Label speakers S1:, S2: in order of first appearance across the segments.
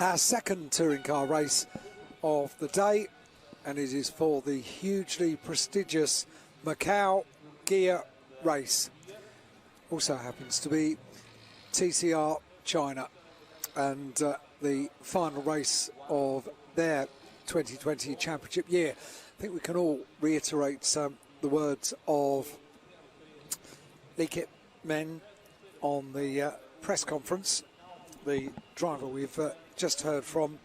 S1: Our second touring car race of the day, and it is for the hugely prestigious Macau Guia Race. Also happens to be TCR China, and the final race of their 2020 championship year. I think we can all reiterate the words of Lee Kip Men on the press conference, the driver we've just heard from,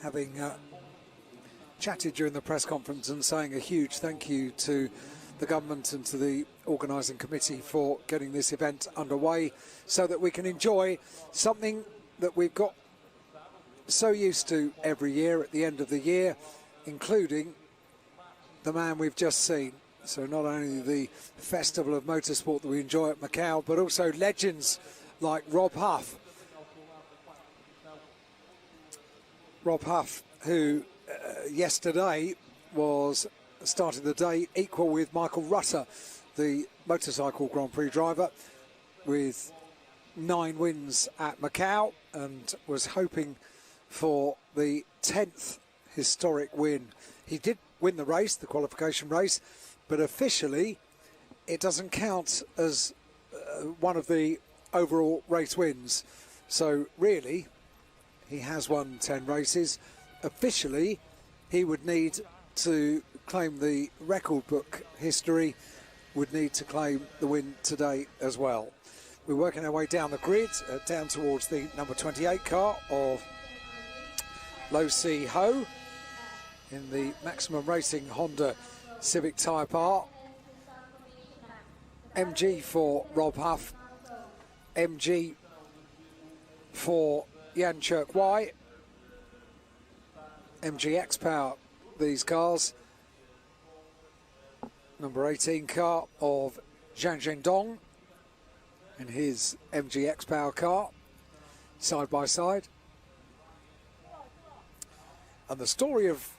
S1: having chatted during the press conference and saying a huge thank you to the government and to the organising committee for getting this event underway so that we can enjoy something that we've got so used to every year at the end of the year, including the man we've just seen. So not only the festival of motorsport that we enjoy at Macau, but also legends like Rob Huff. Rob Huff, who yesterday was starting the day equal with Michael Rutter, the motorcycle Grand Prix driver, with 9 wins at Macau, and was hoping for the 10th historic win. He did win the race, the qualification race, but officially it doesn't count as one of the overall race wins. So really, he has won 10 races. Officially, he would need to claim the record book history, would need to claim the win today as well. We're working our way down the grid, down towards the number 28 car of Lo Si Ho in the Maximum Racing Honda Civic Type R. MG for Rob Huff, MG for Yan Chirk Y, MG X-Power, these cars. Number 18 car of Zhang Zhendong in his MG X-Power car, side by side. And the story of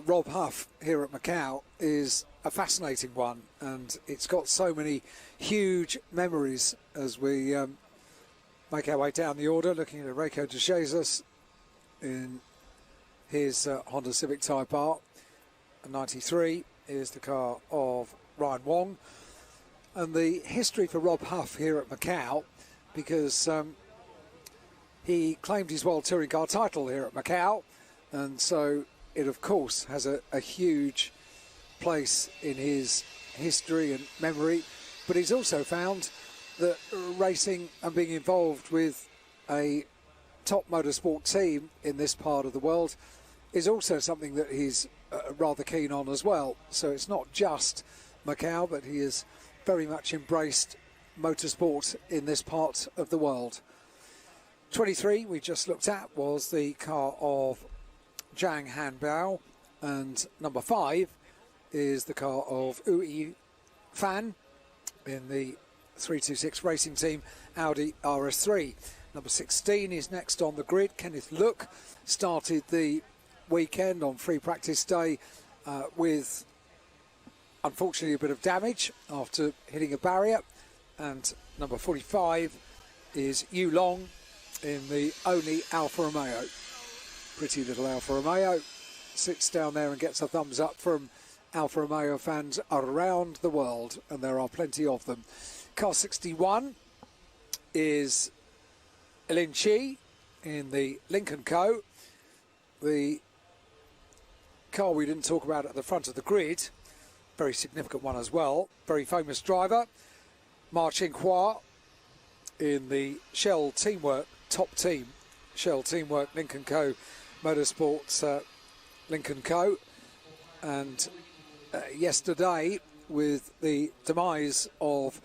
S1: Rob Huff here at Macau is a fascinating one, and it's got so many huge memories as we make our way down the order, looking at Reiko de Jesus in his Honda Civic Type R. 93 is the car of Ryan Wong. And the history for Rob Huff here at Macau, because he claimed his World Touring Car title here at Macau, and so it of course has a huge place in his history and memory. But he's also found that racing and being involved with a top motorsport team in this part of the world is also something that he's rather keen on as well. So it's not just Macau, but he has very much embraced motorsport in this part of the world. 23 we just looked at was the car of Zhang Hanbao, and number 5 is the car of Ui Fan in the 326 Racing Team Audi RS3. Number 16 is next on the grid. Kenneth Look started the weekend on free practice day with unfortunately a bit of damage after hitting a barrier, and number 45 is Yu Long in the only Alfa Romeo. Pretty little Alfa Romeo, sits down there and gets a thumbs up from Alfa Romeo fans around the world, and there are plenty of them. Car 61 is Lin Chi in the Lincoln Co. The car we didn't talk about at the front of the grid, very significant one as well, very famous driver, Ma Qinghua in the Shell Teamwork top team, Shell Teamwork Lincoln Co. Motorsports Lincoln Co. And yesterday, with the demise of,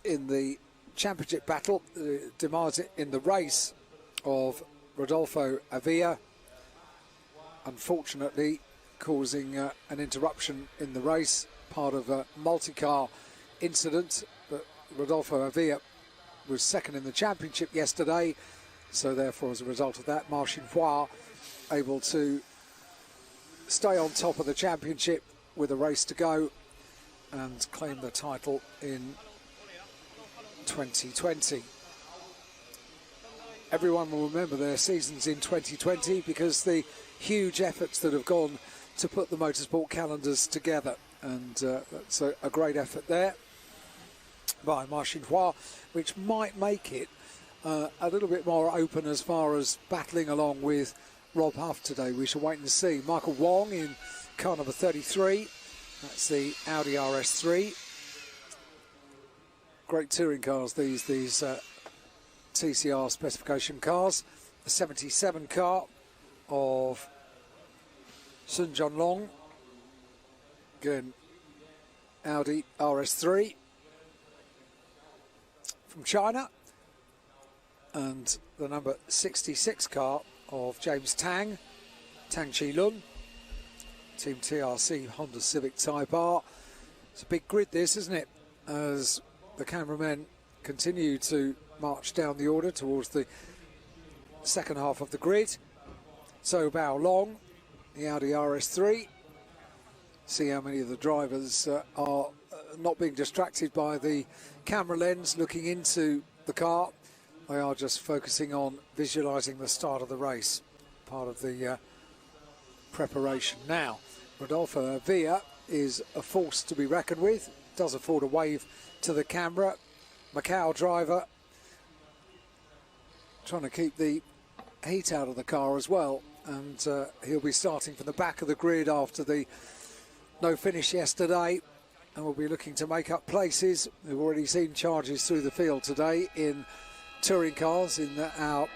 S1: in the championship battle, the demise in the race of Rodolfo Avila, unfortunately causing an interruption in the race, part of a multi-car incident. But Rodolfo Avila was second in the championship yesterday, so therefore as a result of that, Ma Qinghua able to stay on top of the championship with a race to go and claim the title in 2020. everyone will remember their seasons in 2020 because the huge efforts that have gone to put the motorsport calendars together. And that's a great effort there by Marcin Hua, which might make it a little bit more open as far as battling along with Rob Huff today. We shall wait and see. Michael Wong in car number 33. That's the Audi RS3. Great touring cars, these TCR specification cars. The 77 car of Sun Junlong. Again, Audi RS3 from China. And the number 66 car of James Tang Chi-lun, Team TRC Honda Civic Type R. It's a big grid this, isn't it, as the cameramen continue to march down the order towards the second half of the grid. So Bao Long, the Audi RS3. See how many of the drivers are not being distracted by the camera lens looking into the car. They are just focusing on visualising the start of the race, part of the preparation. Now, Rodolfo Avila is a force to be reckoned with, does afford a wave to the camera. Macau driver trying to keep the heat out of the car as well, and he'll be starting from the back of the grid after the no finish yesterday, and we'll be looking to make up places. We've already seen charges through the field today in touring cars in our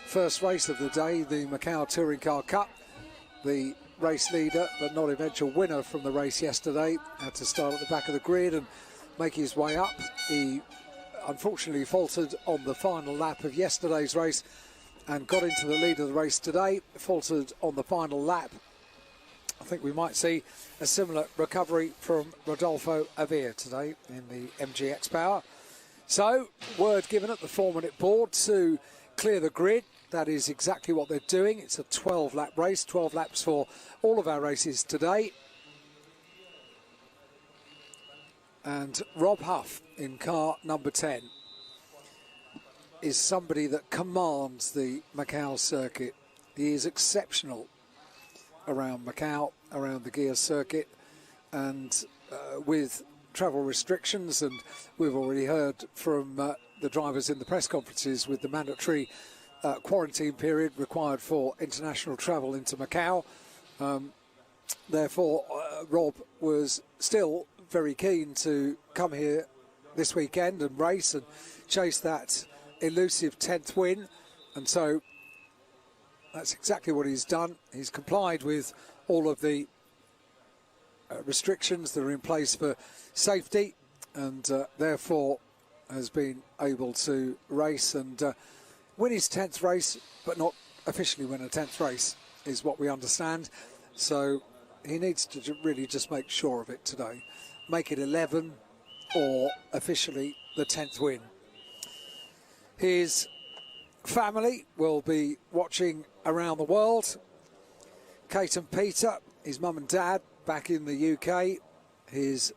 S1: first race of the day, the Macau Touring Car Cup. The race leader, but not eventual winner from the race yesterday, had to start at the back of the grid and make his way up. He unfortunately faltered on the final lap of yesterday's race and got into the lead of the race today, faltered on the final lap. I think we might see a similar recovery from Rodolfo Avila today in the MGX Power. So, word given at the 4-minute board to clear the grid. That is exactly what they're doing. It's a 12-lap race, 12 laps for all of our races today. And Rob Huff in car number 10 is somebody that commands the Macau circuit. He is exceptional around Macau, around the gear circuit, and with travel restrictions, and we've already heard from the drivers in the press conferences with the mandatory quarantine period required for international travel into Macau. Therefore, Rob was still very keen to come here this weekend and race and chase that elusive 10th win, and so that's exactly what he's done. He's complied with all of the restrictions that are in place for safety, and therefore has been able to race and win his 10th race, but not officially win a 10th race, is what we understand. So he needs to really just make sure of it today. Make it 11 or officially the 10th win. His family will be watching around the world. Kate and Peter, his mum and dad, back in the UK. His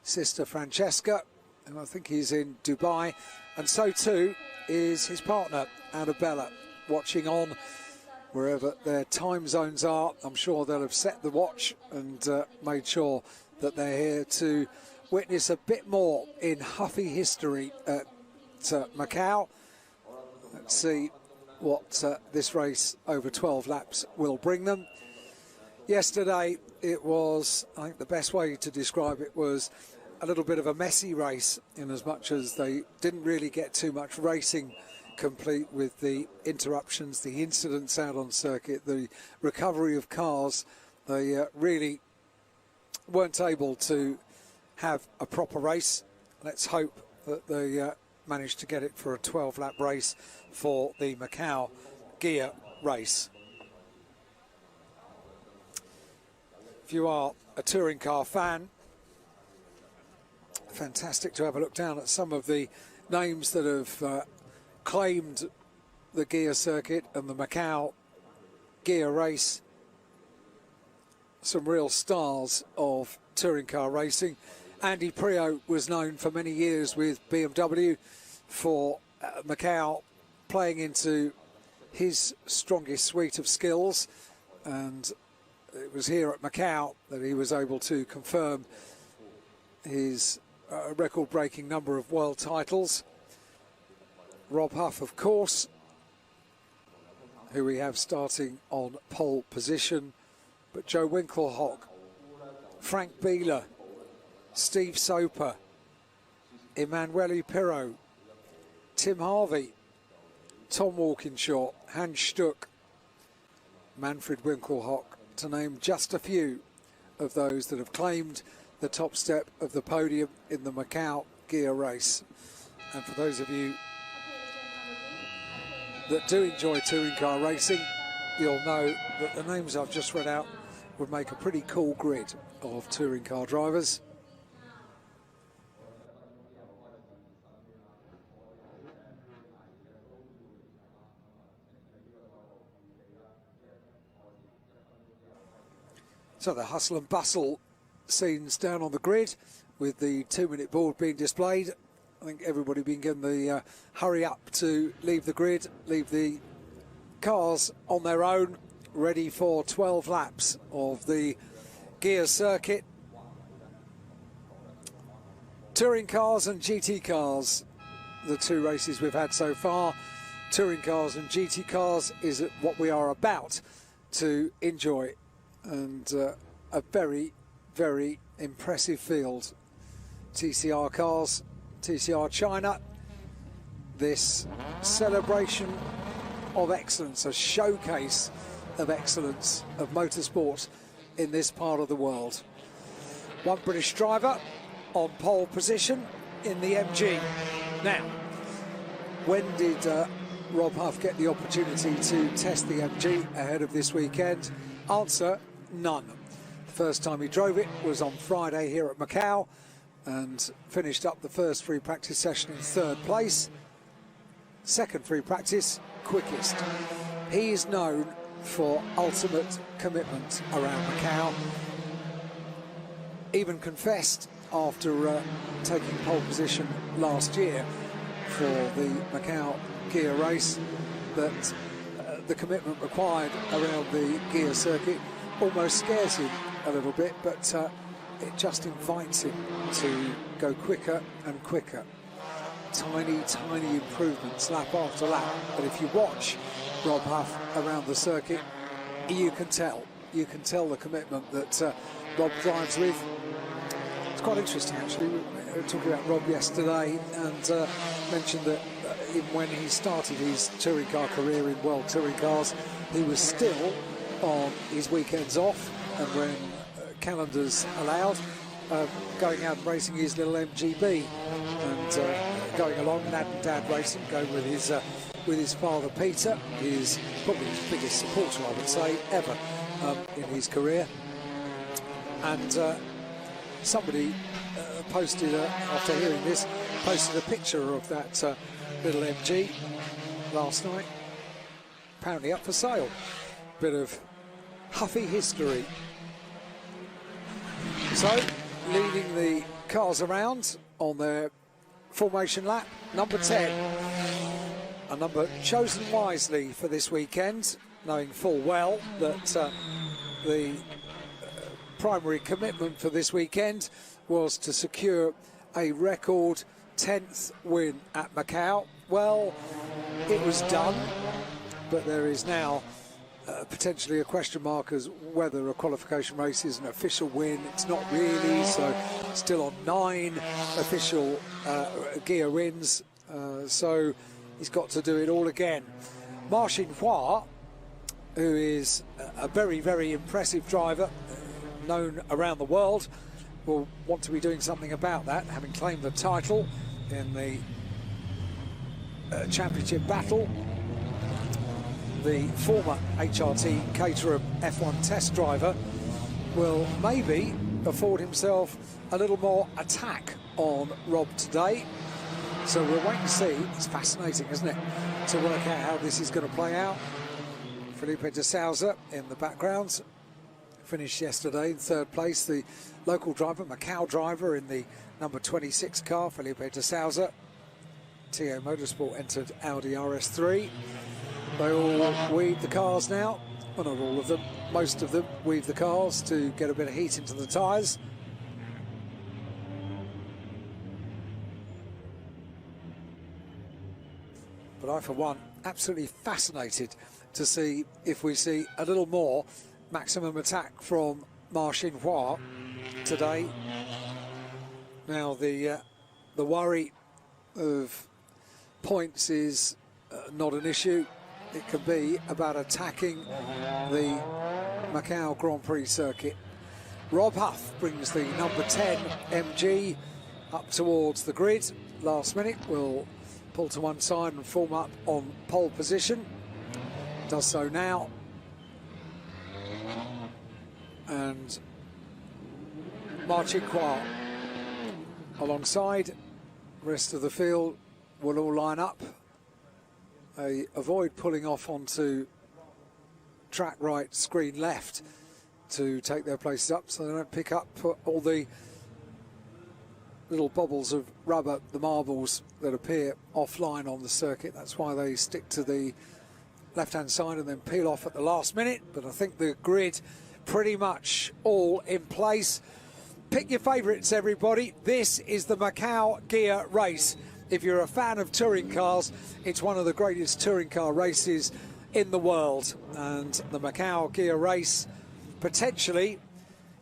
S1: sister Francesca, and I think he's in Dubai. And so too is his partner, Annabella, watching on wherever their time zones are. I'm sure they'll have set the watch and made sure that they're here to witness a bit more in Huffy history at Macau. Let's see what this race over 12 laps will bring them. Yesterday, it was, I think the best way to describe it was a little bit of a messy race, in as much as they didn't really get too much racing complete with the interruptions, the incidents out on circuit, the recovery of cars. They really weren't able to have a proper race. Let's hope that they managed to get it for a 12-lap race for the Macau Guia Race. If you are a touring car fan, fantastic to have a look down at some of the names that have claimed the Guia circuit and the Macau Guia Race. Some real stars of touring car racing. Andy Priaulx was known for many years with BMW for Macau playing into his strongest suite of skills, and it was here at Macau that he was able to confirm his record-breaking number of world titles. Rob Huff, of course, who we have starting on pole position, but Joe Winkelhock, Frank Bieler, Steve Soper, Emanuele Pirro, Tim Harvey, Tom Walkinshaw, Hans Stuck, Manfred Winkelhock, to name just a few of those that have claimed the top step of the podium in the Macau Guia Race. And for those of you that do enjoy touring car racing, you'll know that the names I've just read out would make a pretty cool grid of touring car drivers. So the hustle and bustle scenes down on the grid, with the 2-minute board being displayed. I think everybody being given the hurry up to leave the grid, leave the cars on their own, ready for 12 laps of the Guia circuit. Touring cars and GT cars, the two races we've had so far. Touring cars and GT cars is what we are about to enjoy, and a very, very impressive field. TCR cars, TCR China, this celebration of excellence, a showcase of excellence of motorsport in this part of the world. One British driver on pole position in the MG. Now, when did Rob Huff get the opportunity to test the MG ahead of this weekend? Answer, none. The first time he drove it was on Friday here at Macau, and finished up the first free practice session in 3rd place. Second free practice, quickest. He is known for ultimate commitment around Macau. Even confessed after taking pole position last year for the Macau Guia Race that the commitment required around the Guia circuit almost scares him a little bit, but it just invites him to go quicker and quicker. Tiny, tiny improvements lap after lap. But if you watch Rob Huff around the circuit, you can tell the commitment that Rob drives with. It's quite interesting, actually. We were talking about Rob yesterday, and mentioned that even when he started his touring car career in World Touring Cars, he was still on his weekends off, and when calendars allowed, going out and racing his little MGB, and going along Dad and Dad racing, going with his father Peter. He's probably his biggest supporter, I would say, ever in his career. And somebody posted, after hearing this, posted a picture of that little MG last night, apparently up for sale. Bit of Huffy history. So, leading the cars around on their formation lap, number 10. A number chosen wisely for this weekend, knowing full well that the primary commitment for this weekend was to secure a record 10th win at Macau. Well, it was done, but there is now potentially a question mark as whether a qualification race is an official win. It's not really, so still on 9 official Guia wins, so he's got to do it all again. Marcin Hua, who is a very, very impressive driver, known around the world, will want to be doing something about that, having claimed the title in the championship battle. The former HRT Caterham F1 test driver will maybe afford himself a little more attack on Rob today. So we'll wait and see. It's fascinating, isn't it, to work out how this is going to play out. Felipe de Souza in the background finished yesterday in 3rd place. The local driver, Macau driver, in the number 26 car, Felipe de Souza. TA Motorsport entered Audi RS3. They all weave the cars now. Well, not all of them. Most of them weave the cars to get a bit of heat into the tyres. But I, for one, absolutely fascinated to see if we see a little more maximum attack from Marcin Hua today. Now, the worry of points is not an issue. It can be about attacking the Macau Grand Prix circuit. Rob Huff brings the number 10 MG up towards the grid. Last minute will pull to one side and form up on pole position. Does so now. And Marcin Hua alongside. The rest of the field will all line up. They avoid pulling off onto track right, screen left to take their places up, so they don't pick up all the little bubbles of rubber, the marbles that appear offline on the circuit. That's why they stick to the left-hand side and then peel off at the last minute. But I think the grid pretty much all in place. Pick your favourites, everybody. This is the Macau Guia Race. If you're a fan of touring cars, it's one of the greatest touring car races in the world. And the Macau Guia Race, potentially,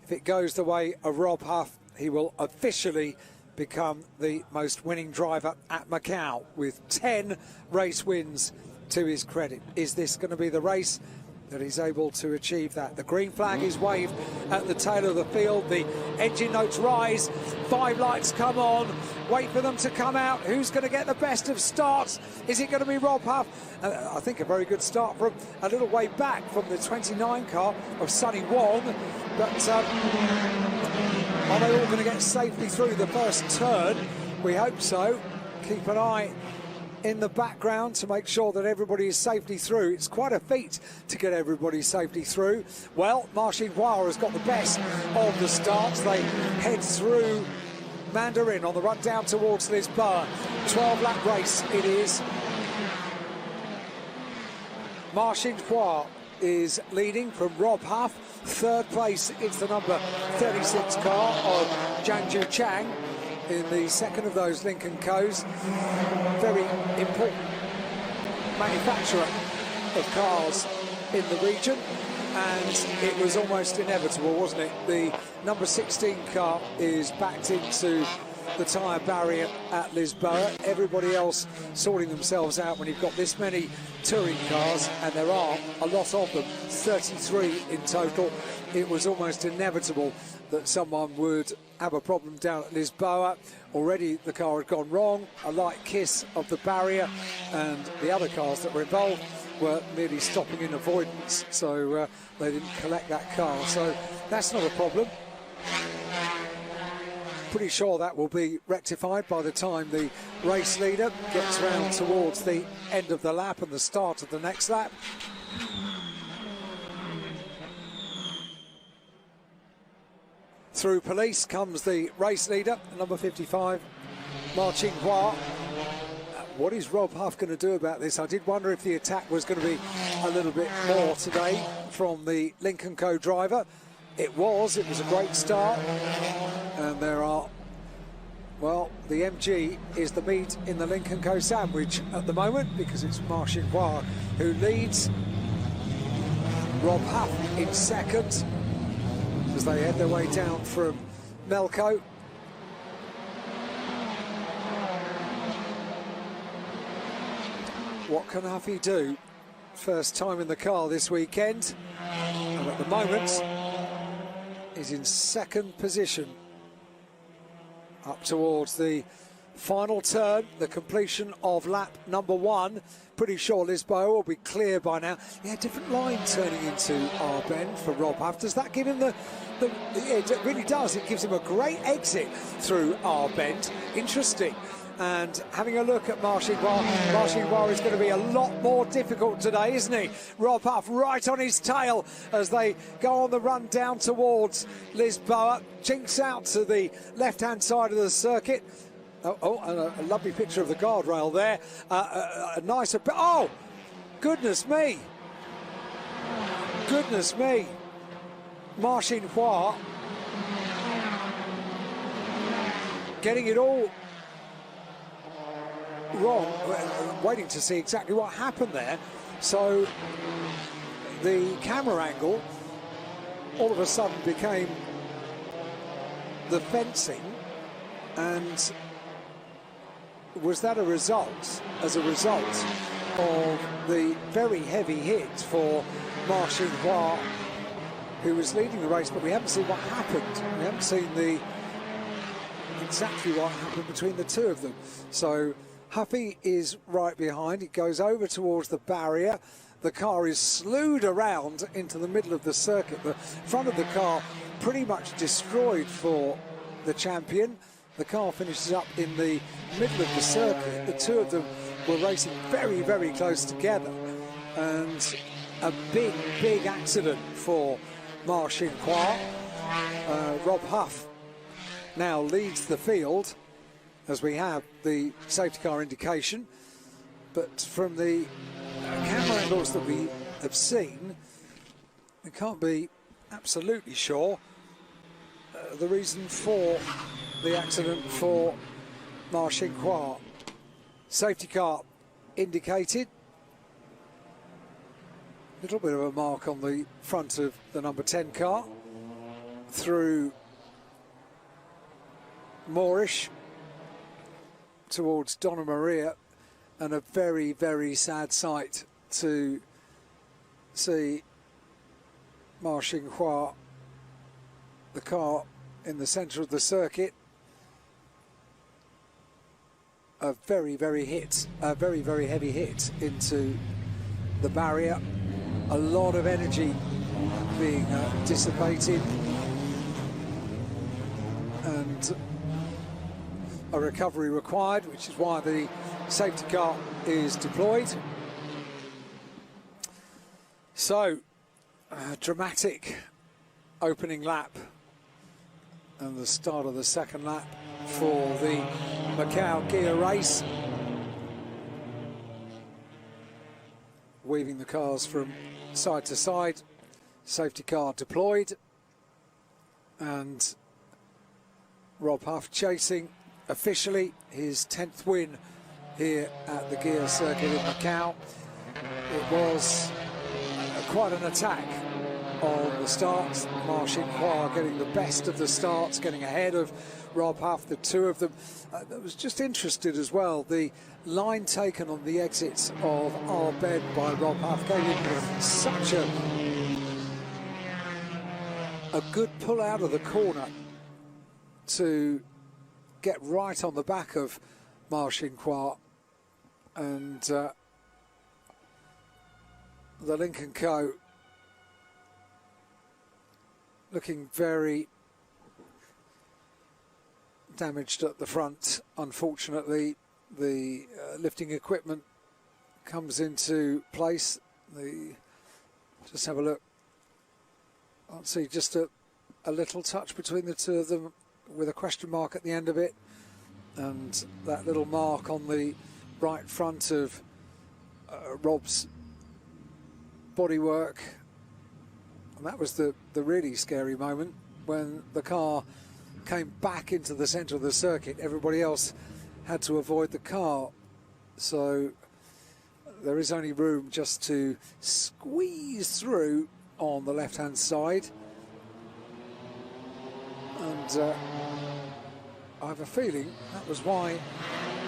S1: if it goes the way of Rob Huff, he will officially become the most winning driver at Macau with 10 race wins to his credit. Is this going to be the race that he's able to achieve that? The green flag is waved at the tail of the field. The engine notes rise. 5 lights come on. Wait for them to come out. Who's going to get the best of starts? Is it going to be Rob Huff? I think a very good start from a little way back from the 29 car of Sonny Wong. But are they all going to get safely through the first turn? We hope so. Keep an eye in the background to make sure that everybody is safely through. It's quite a feat to get everybody safely through. Well, Marcin Hua has got the best of the starts. They head through Mandarin on the run down towards Lisboa. 12-lap race it is. Marcin Hua is leading from Rob Huff. Third place, it's the number 36 car of Jianju Chang in the second of those Lincoln Co's. Very important manufacturer of cars in the region, and it was almost inevitable, wasn't it? The number 16 car is backed into the tyre barrier at Lisboa. Everybody else sorting themselves out when you've got this many touring cars, and there are a lot of them, 33 in total. It was almost inevitable that someone would have a problem down at Lisboa. Already the car had gone wrong, a light kiss of the barrier, and the other cars that were involved were merely stopping in avoidance, so they didn't collect that car. So that's not a problem. Pretty sure that will be rectified by the time the race leader gets round towards the end of the lap and the start of the next lap. Through police comes the race leader, number 55, Marcin Hua. What is Rob Huff going to do about this? I did wonder if the attack was going to be a little bit more today from the Lincoln Co driver. It was a great start. And there are, well, the MG is the meat in the Lincoln Co sandwich at the moment, because it's Marcin Hua who leads. Rob Huff in second as they head their way down from Melco. What can Huffy do? First time in the car this weekend, and at the moment is in second position. Up towards the final turn, the completion of lap number 1. Pretty sure Lisboa will be clear by now. Yeah, different line turning into our bend for Rob Huff. Does that give him it really does. It gives him a great exit through our bend. Interesting. And having a look at Marcin Hua, Marcin Hua is going to be a lot more difficult today, isn't he? Rob Huff right on his tail as they go on the run down towards Lisboa. Chinks out to the left-hand side of the circuit. And a lovely picture of the guardrail there. A nice... Oh, goodness me. Goodness me. Ma Xinhua getting it all wrong, waiting to see exactly what happened there. So the camera angle all of a sudden became the fencing, and was that as a result of the very heavy hit for Ma Xinhua, who was leading the race, but we haven't seen what happened. We haven't seen exactly what happened between the two of them. So Huffy is right behind. It goes over towards the barrier. The car is slewed around into the middle of the circuit. The front of the car pretty much destroyed for the champion. The car finishes up in the middle of the circuit. The two of them were racing very, very close together. And a big, big accident for Ma Xinhua. Rob Huff now leads the field as we have the safety car indication. But from the camera angles that we have seen, we can't be absolutely sure the reason for the accident for Ma Xinhua. Safety car indicated. A little bit of a mark on the front of the number 10 car through Moorish towards Donna Maria, and a very, very sad sight to see Ma Xinhua, the car in the centre of the circuit. A very, very heavy hit into the barrier. A lot of energy being dissipated, and a recovery required, which is why the safety car is deployed. So, a dramatic opening lap and the start of the second lap for the Macau Guia Race. Weaving the cars from side to side, safety car deployed, and Rob Huff chasing officially his 10th win here at the Guia circuit in Macau. It was quite an attack on the starts. Ma Xinhua getting the best of the starts, getting ahead of Rob Huff, the two of them. I was just interested as well, the line taken on the exits of Arbed by Rob Huff gave him such a good pull out of the corner to get right on the back of Ma Xinhua, and the Lincoln Co looking very damaged at the front. Unfortunately, the lifting equipment comes into place. Just have a look. I'll see just a little touch between the two of them with a question mark at the end of it, and that little mark on the right front of Rob's bodywork. And that was the really scary moment when the car came back into the centre of the circuit. Everybody else had to avoid the car, so there is only room just to squeeze through on the left-hand side. And I have a feeling that was why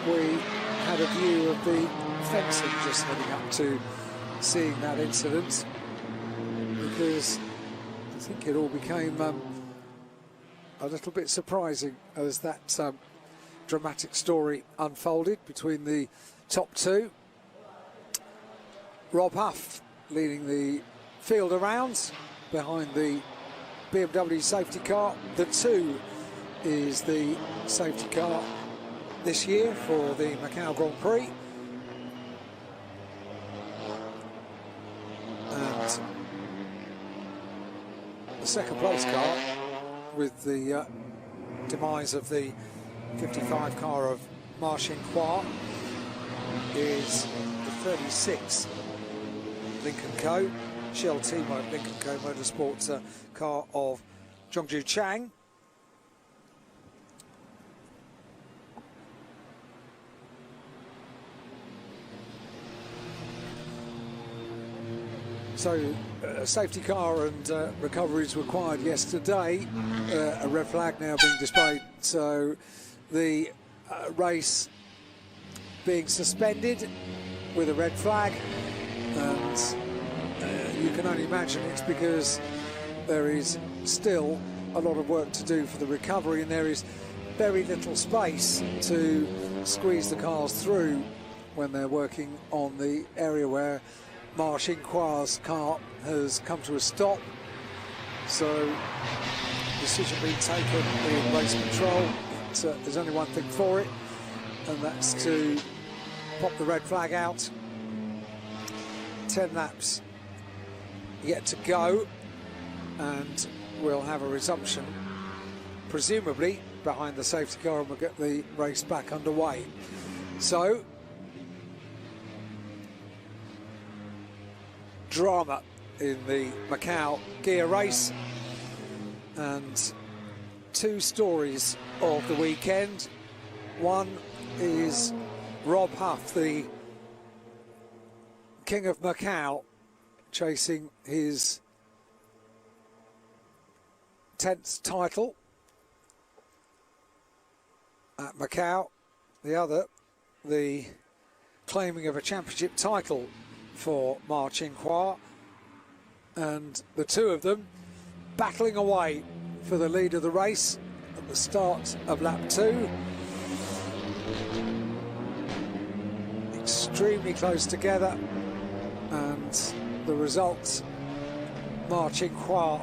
S1: we had a view of the fencing just heading up to seeing that incident, because I think it all became a little bit surprising as that dramatic story unfolded between the top two. Rob Huff leading the field around behind the BMW safety car. The 2 is the safety car this year for the Macau Grand Prix. And the second place car, with the demise of the 55 car of Marcin Kwa is the 36 Lincoln Co. Shell Team Lincoln Co. Motorsports car of Zhongju Chang. So, safety car and recoveries required yesterday. A red flag now being displayed. So, the race being suspended with a red flag. And you can only imagine it's because there is still a lot of work to do for the recovery, and there is very little space to squeeze the cars through when they're working on the area where Marcin Kwa's car has come to a stop. So, decision being taken in race control. There's only one thing for it, and that's to pop the red flag out. 10 laps yet to go, and we'll have a resumption, presumably behind the safety car, and we'll get the race back underway. So, drama in the Macau Guia Race, and two stories of the weekend. One is Rob Huff, the King of Macau, chasing his 10th title at Macau. The other, the claiming of a championship title for Marcin Kwa, and the two of them battling away for the lead of the race at the start of lap 2. Extremely close together, and the result, Marcin Kwa,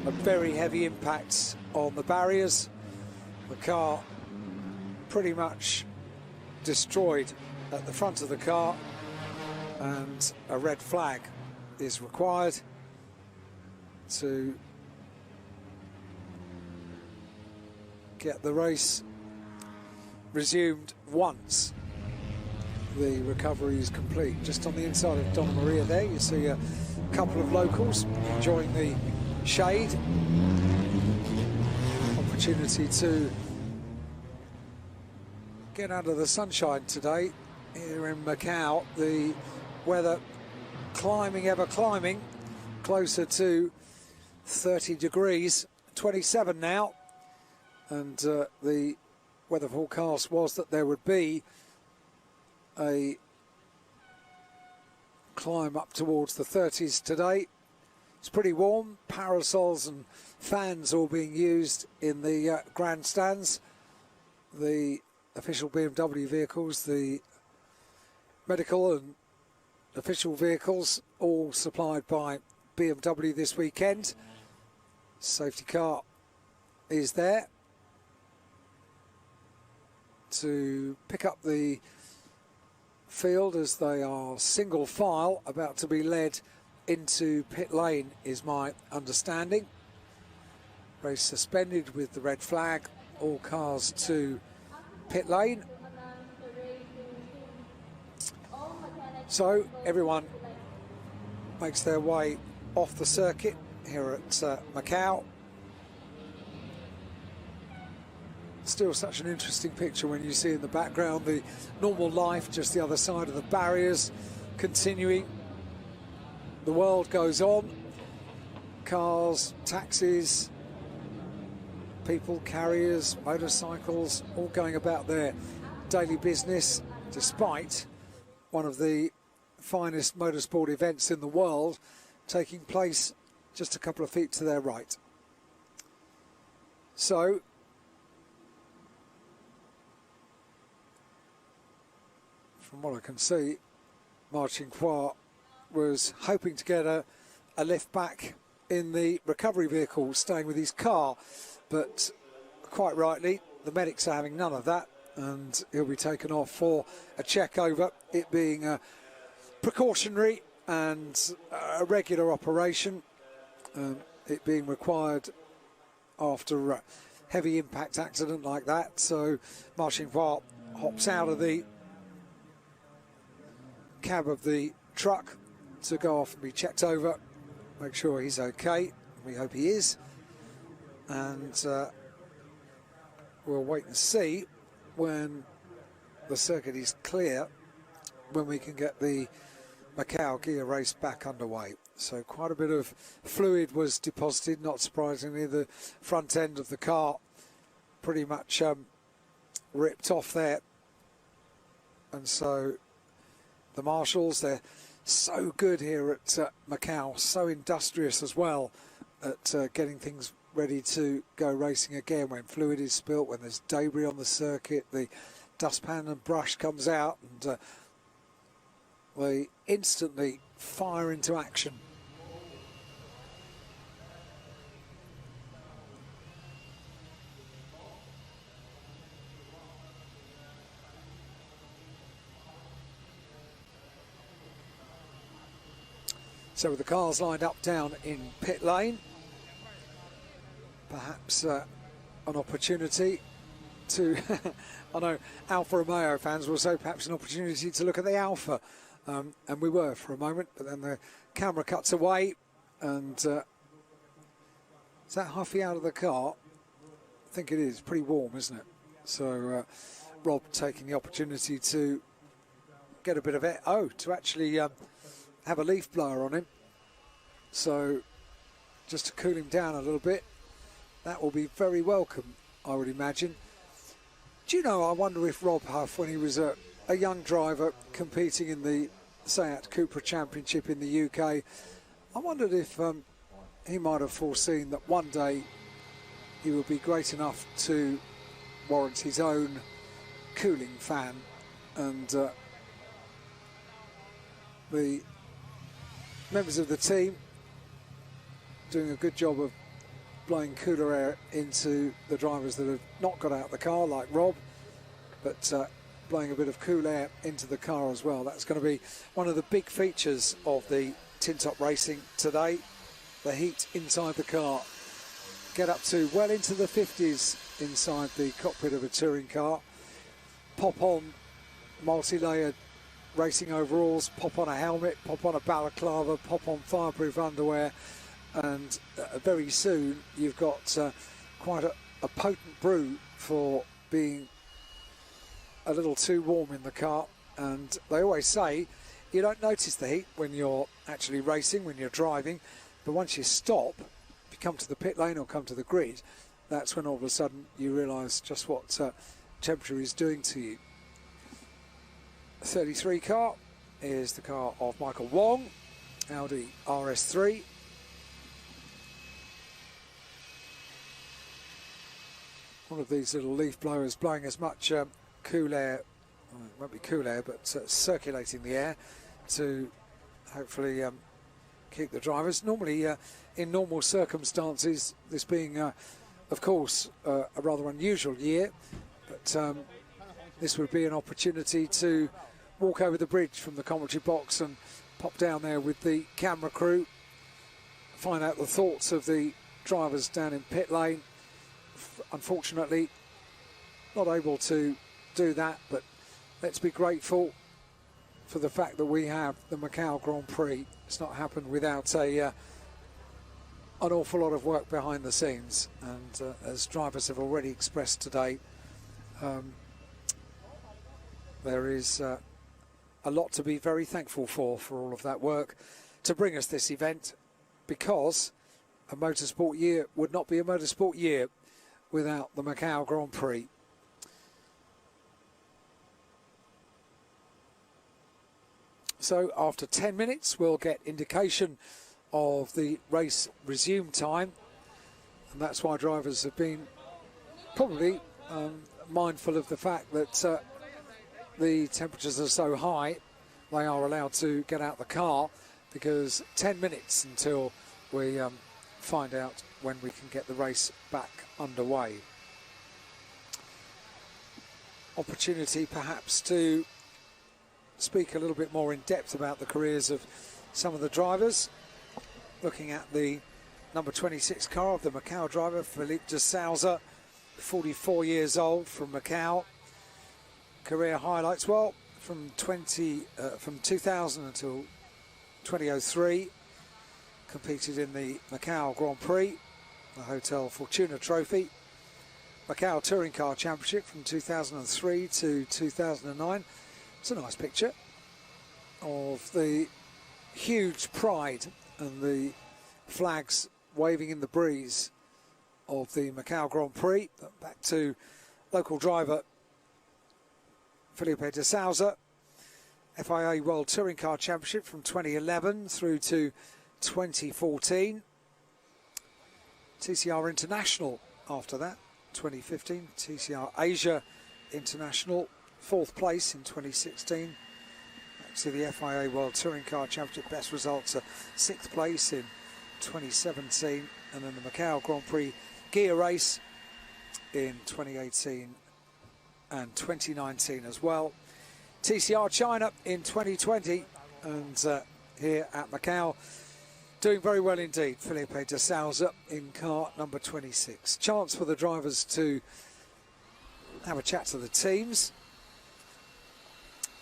S1: a very heavy impact on the barriers. The car pretty much destroyed at the front of the car, and a red flag is required to get the race resumed once the recovery is complete. Just on the inside of Donna Maria there, you see a couple of locals enjoying the shade. Opportunity to get out of the sunshine today here in Macau. The weather climbing, ever climbing, closer to 30 degrees, 27 now. And the weather forecast was that there would be a climb up towards the 30s today. It's pretty warm, parasols and fans all being used in the grandstands. The official BMW vehicles, the medical and official vehicles, all supplied by BMW this weekend. Safety car is there to pick up the field as they are single file, about to be led into pit lane, is my understanding. Race suspended with the red flag, all cars to pit lane. So everyone makes their way off the circuit here at Macau. Still such an interesting picture when you see in the background the normal life just the other side of the barriers continuing. The world goes on. Cars, taxis, people, carriers, motorcycles, all going about their daily business, despite one of the finest motorsport events in the world taking place just a couple of feet to their right. So, from what I can see, Marcin Kwa was hoping to get a lift back in the recovery vehicle, staying with his car, but quite rightly, the medics are having none of that, and he'll be taken off for a check over, it being a precautionary and a regular operation, it being required after heavy impact accident like that. So Marcin Wart hops out of the cab of the truck to go off and be checked over, make sure he's okay. We hope he is. And we'll wait and see when the circuit is clear, when we can get the Macau Guia Race back underway. So quite a bit of fluid was deposited, not surprisingly. The front end of the car pretty much ripped off there. And so the marshals, they're so good here at Macau, so industrious as well at getting things ready to go racing again. When fluid is spilt, when there's debris on the circuit, the dustpan and brush comes out, and they instantly fire into action. So with the cars lined up down in pit lane, perhaps an opportunity to, I know Alfa Romeo fans will say perhaps an opportunity to look at the Alfa, and we were for a moment, but then the camera cuts away, and is that Huffy out of the car? I think it is, pretty warm, isn't it? So Rob taking the opportunity to get a bit of it, to actually have a leaf blower on him, so just to cool him down a little bit. That will be very welcome, I would imagine. Do you know, I wonder if Rob Huff, when he was a young driver competing in the Seat Cupra Championship in the UK, I wondered if he might have foreseen that one day he would be great enough to warrant his own cooling fan, and the members of the team doing a good job of blowing cooler air into the drivers that have not got out of the car, like Rob, but blowing a bit of cool air into the car as well. That's going to be one of the big features of the tin top racing today, the heat inside the car. Get up to well into the 50s inside the cockpit of a touring car. Pop on multi-layered racing overalls, pop on a helmet, pop on a balaclava, pop on fireproof underwear, and very soon you've got quite a potent brew for being a little too warm in the car. And they always say you don't notice the heat when you're actually racing, when you're driving, but once you stop, if you come to the pit lane or come to the grid, that's when all of a sudden you realise just what temperature is doing to you. 33 car is the car of Michael Wong, Audi RS3. One of these little leaf blowers blowing as much cool air, well, it won't be cool air, but circulating the air to hopefully keep the drivers. Normally, in normal circumstances, this being, of course, a rather unusual year, but this would be an opportunity to walk over the bridge from the commentary box and pop down there with the camera crew, find out the thoughts of the drivers down in pit lane. Unfortunately, not able to do that, but let's be grateful for the fact that we have the Macau Grand Prix. It's not happened without an awful lot of work behind the scenes, and as drivers have already expressed today, there is a lot to be very thankful for all of that work to bring us this event, because a motorsport year would not be a motorsport year without the Macau Grand Prix. So after 10 minutes we'll get indication of the race resume time, and that's why drivers have been probably mindful of the fact that the temperatures are so high they are allowed to get out the car, because 10 minutes until we find out when we can get the race back underway. Opportunity perhaps to speak a little bit more in depth about the careers of some of the drivers. Looking at the number 26 car of the Macau driver, Philippe de Souza, 44 years old from Macau. Career highlights, well, from 2000 until 2003, competed in the Macau Grand Prix, the Hotel Fortuna Trophy, Macau Touring Car Championship from 2003 to 2009. It's a nice picture of the huge pride and the flags waving in the breeze of the Macau Grand Prix. Back to local driver Felipe de Souza. FIA World Touring Car Championship from 2011 through to 2014. TCR International after that, 2015. TCR Asia International, 4th place in 2016. Back to the FIA World Touring Car Championship, best results are 6th place in 2017. And then the Macau Grand Prix Guia Race in 2018 and 2019 as well. TCR China in 2020, and here at Macau, doing very well indeed. Felipe de Souza in car number 26. Chance for the drivers to have a chat to the teams.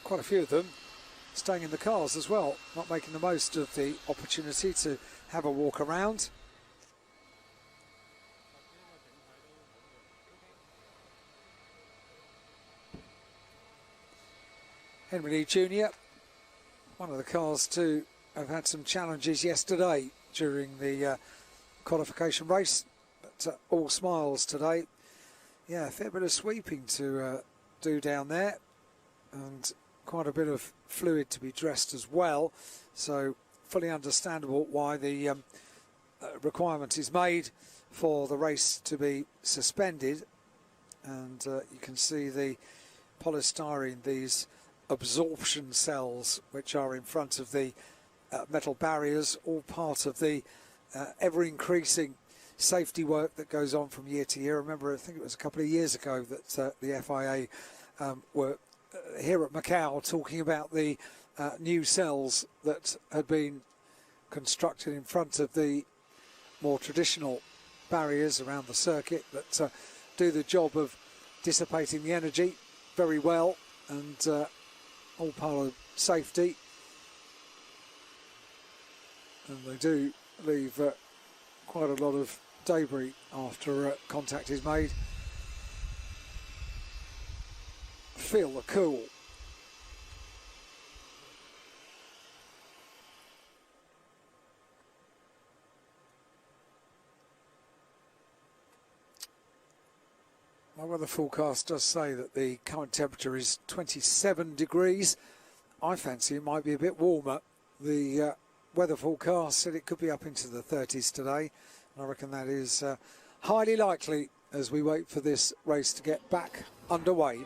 S1: Quite a few of them staying in the cars as well, not making the most of the opportunity to have a walk around. Henry Lee Jr., one of the cars to have had some challenges yesterday during the qualification race, but all smiles today. Yeah, a fair bit of sweeping to do down there, and quite a bit of fluid to be dressed as well, so fully understandable why the requirement is made for the race to be suspended. And you can see the polystyrene, these absorption cells which are in front of the metal barriers, all part of the ever-increasing safety work that goes on from year to year. Remember, I think it was a couple of years ago that the FIA were here at Macau talking about the new cells that had been constructed in front of the more traditional barriers around the circuit that do the job of dissipating the energy very well, and all part of safety. And they do leave quite a lot of debris after contact is made. Feel the cool. My weather forecast does say that the current temperature is 27 degrees. I fancy it might be a bit warmer. The weather forecast said it could be up into the 30s today, and I reckon that is highly likely as we wait for this race to get back underway.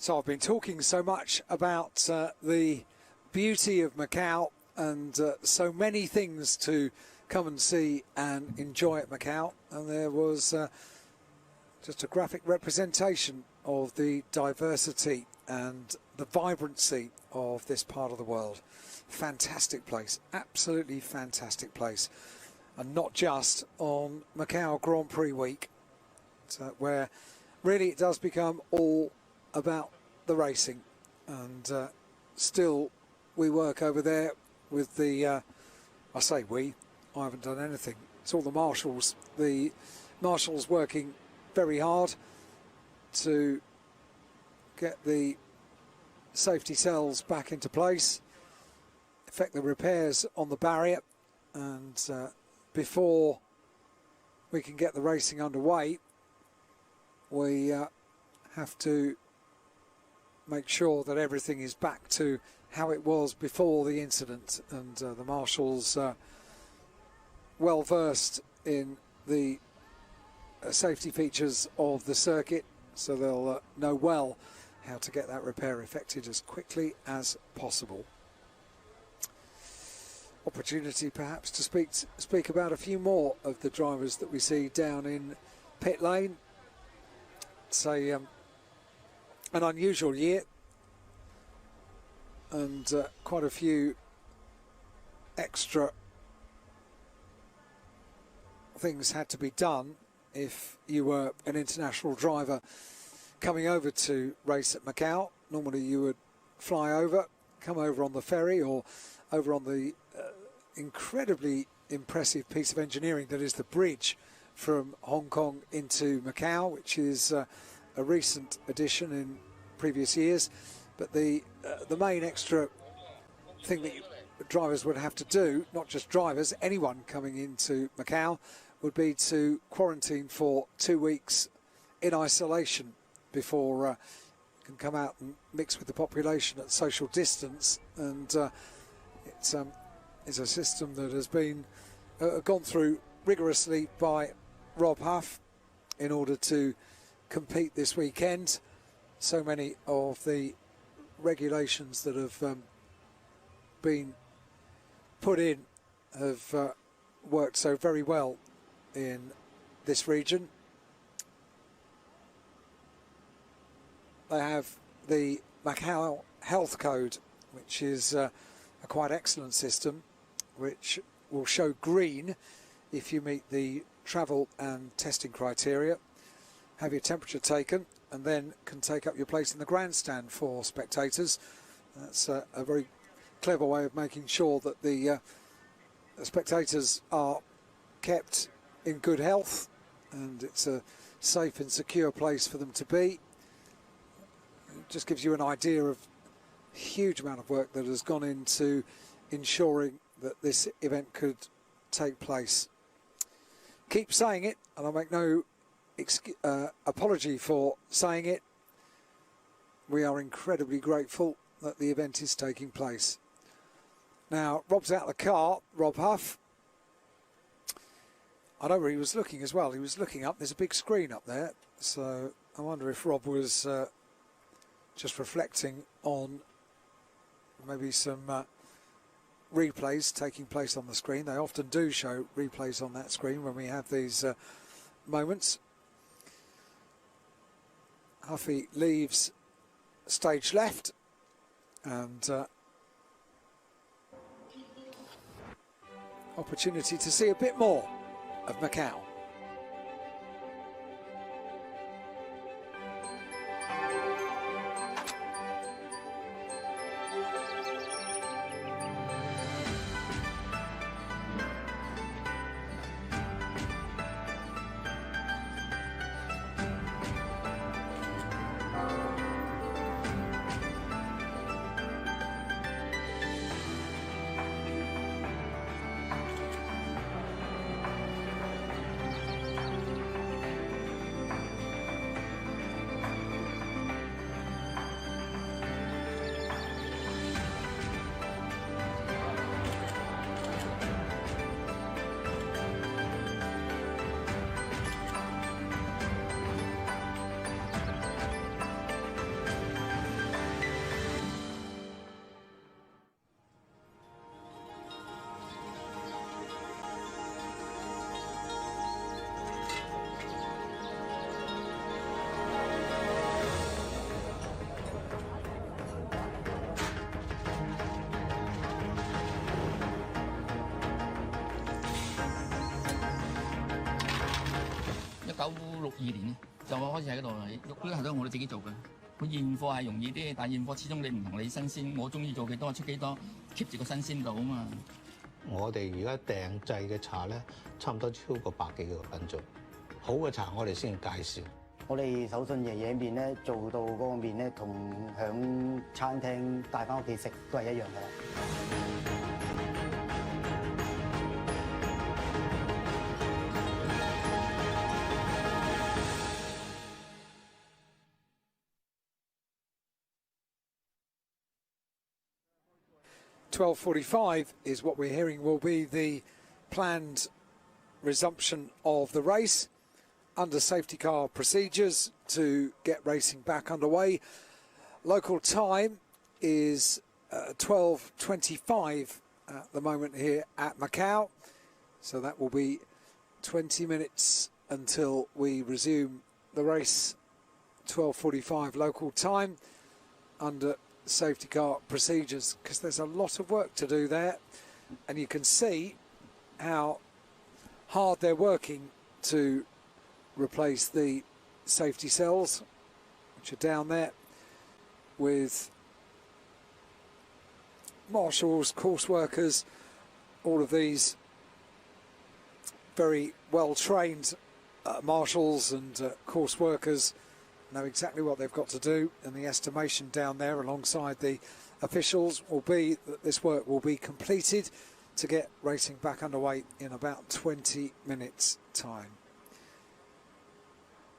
S1: So I've been talking so much about the beauty of Macau and so many things to come and see and enjoy at Macau, and there was just a graphic representation of the diversity and the vibrancy of this part of the world. Fantastic place, absolutely fantastic place, and not just on Macau Grand Prix week, where really it does become all about the racing. And still we work over there with the I say we, I haven't done anything, it's all the marshals working very hard to get the safety cells back into place, effect the repairs on the barrier, and before we can get the racing underway, we have to make sure that everything is back to how it was before the incident. And the marshals well versed in the safety features of the circuit, so they'll know well how to get that repair effected as quickly as possible. Opportunity perhaps to speak about a few more of the drivers that we see down in pit lane. It's an unusual year, and quite a few extra things had to be done if you were an international driver coming over to race at Macau. Normally you would fly over, come over on the ferry or over on the incredibly impressive piece of engineering that is the bridge from Hong Kong into Macau, which is a recent addition in previous years. But the main extra thing that drivers would have to do, not just drivers, anyone coming into Macau, would be to quarantine for 2 weeks in isolation before you can come out and mix with the population at social distance. And it's a system that has been gone through rigorously by Rob Huff in order to compete this weekend. So many of the regulations that have been put in have worked so very well in this region. They have the Macau Health Code, which is a quite excellent system, which will show green if you meet the travel and testing criteria, have your temperature taken, and then can take up your place in the grandstand for spectators. That's a very clever way of making sure that the spectators are kept in good health, and it's a safe and secure place for them to be. It just gives you an idea of a huge amount of work that has gone into ensuring that this event could take place. Keep saying it, and I make no apology for saying it. We are incredibly grateful that the event is taking place. Now, Rob's out of the car, Rob Huff. I know where he was looking as well. He was looking up. There's a big screen up there. So I wonder if Rob was just reflecting on maybe some replays taking place on the screen. They often do show replays on that screen when we have these moments. Huffy leaves stage left, and opportunity to see a bit more of Macau.
S2: 1962年就我開始喺嗰度喐，呢個係都我哋自己做嘅。佢現貨係容易啲，但係現貨始終你唔同你新鮮，我中意做幾多出幾多 ，keep 住個新鮮度啊嘛。我哋而家訂製嘅茶咧，差唔多超過100幾個品種，好嘅茶我哋先介紹。我哋手信爺爺麵咧做到嗰個麵咧，同響餐廳帶翻屋企食都係一樣嘅啦。
S1: 12:45 is what we're hearing will be the planned resumption of the race under safety car procedures to get racing back underway. Local time is 12:25 at the moment here at Macau, so that will be 20 minutes until we resume the race. 12:45 local time under safety car procedures, because there's a lot of work to do there, and you can see how hard they're working to replace the safety cells which are down there, with marshals, course workers, all of these very well trained marshals and course workers know exactly what they've got to do, and the estimation down there alongside the officials will be that this work will be completed to get racing back underway in about 20 minutes time.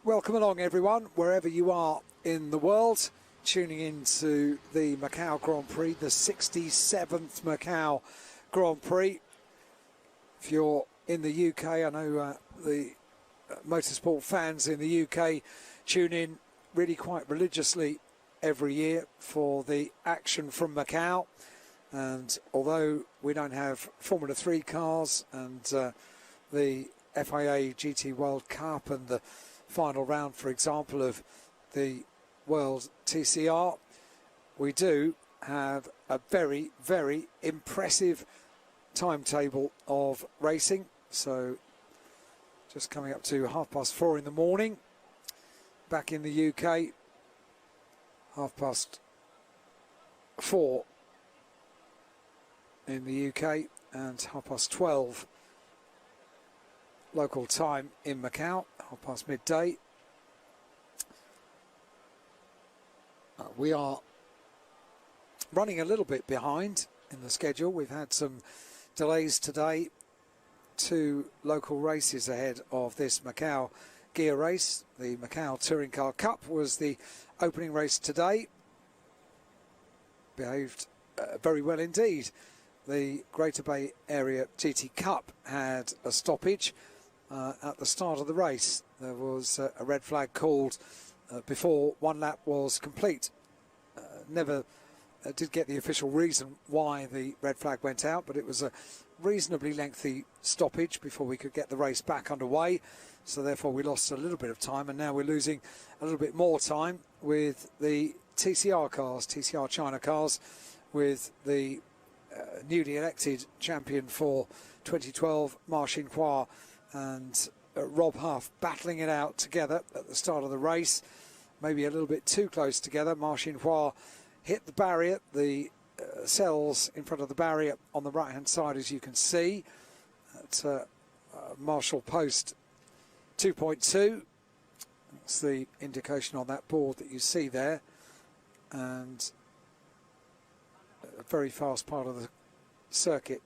S1: Welcome along everyone, wherever you are in the world, tuning into the Macau Grand Prix, the 67th Macau Grand Prix. If you're in the UK, I know the motorsport fans in the UK tune in really quite religiously every year for the action from Macau, and although we don't have Formula 3 cars and the FIA GT World Cup and the final round, for example, of the World TCR, we do have a very, very impressive timetable of racing. So just coming up to 4:30 in the morning. Back in the UK, 4:30 in the UK, and 12:30 local time in Macau, midday. We are running a little bit behind in the schedule. We've had some delays today. 2 local races ahead of this Macau Guia Race. The Macau Touring Car Cup was the opening race today. Behaved very well indeed. The Greater Bay Area GT Cup had a stoppage at the start of the race. There was a red flag called before one lap was complete. Never did get the official reason why the red flag went out, but it was a reasonably lengthy stoppage before we could get the race back underway. So therefore we lost a little bit of time, and now we're losing a little bit more time with the TCR cars, TCR China cars, with the newly elected champion for 2012, Ma Xinhua, and Rob Huff battling it out together at the start of the race. Maybe a little bit too close together. Ma Xinhua hit the barrier, the cells in front of the barrier on the right hand side, as you can see, at Marshall Post 2.2. That's the indication on that board that you see there, and a very fast part of the circuit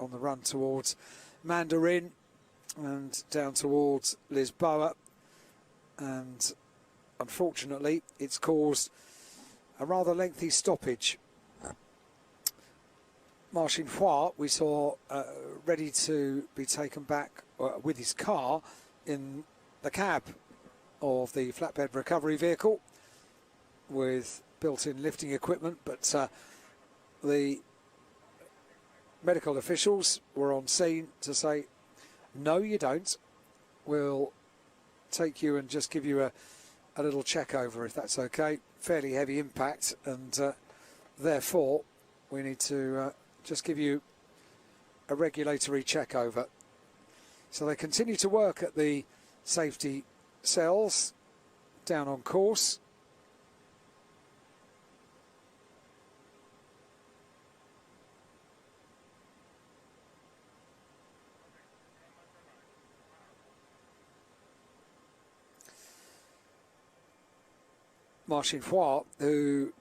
S1: on the run towards Mandarin and down towards Lisboa, and unfortunately it's caused a rather lengthy stoppage. Ma Xinhua we saw ready to be taken back with his car in the cab of the flatbed recovery vehicle with built-in lifting equipment, but the medical officials were on scene to say, no you don't, we'll take you and just give you a little check over if that's okay. Fairly heavy impact, and therefore we need to just give you a regulatory check over. So they continue to work at the safety cells down on course. Marcin Foix, who,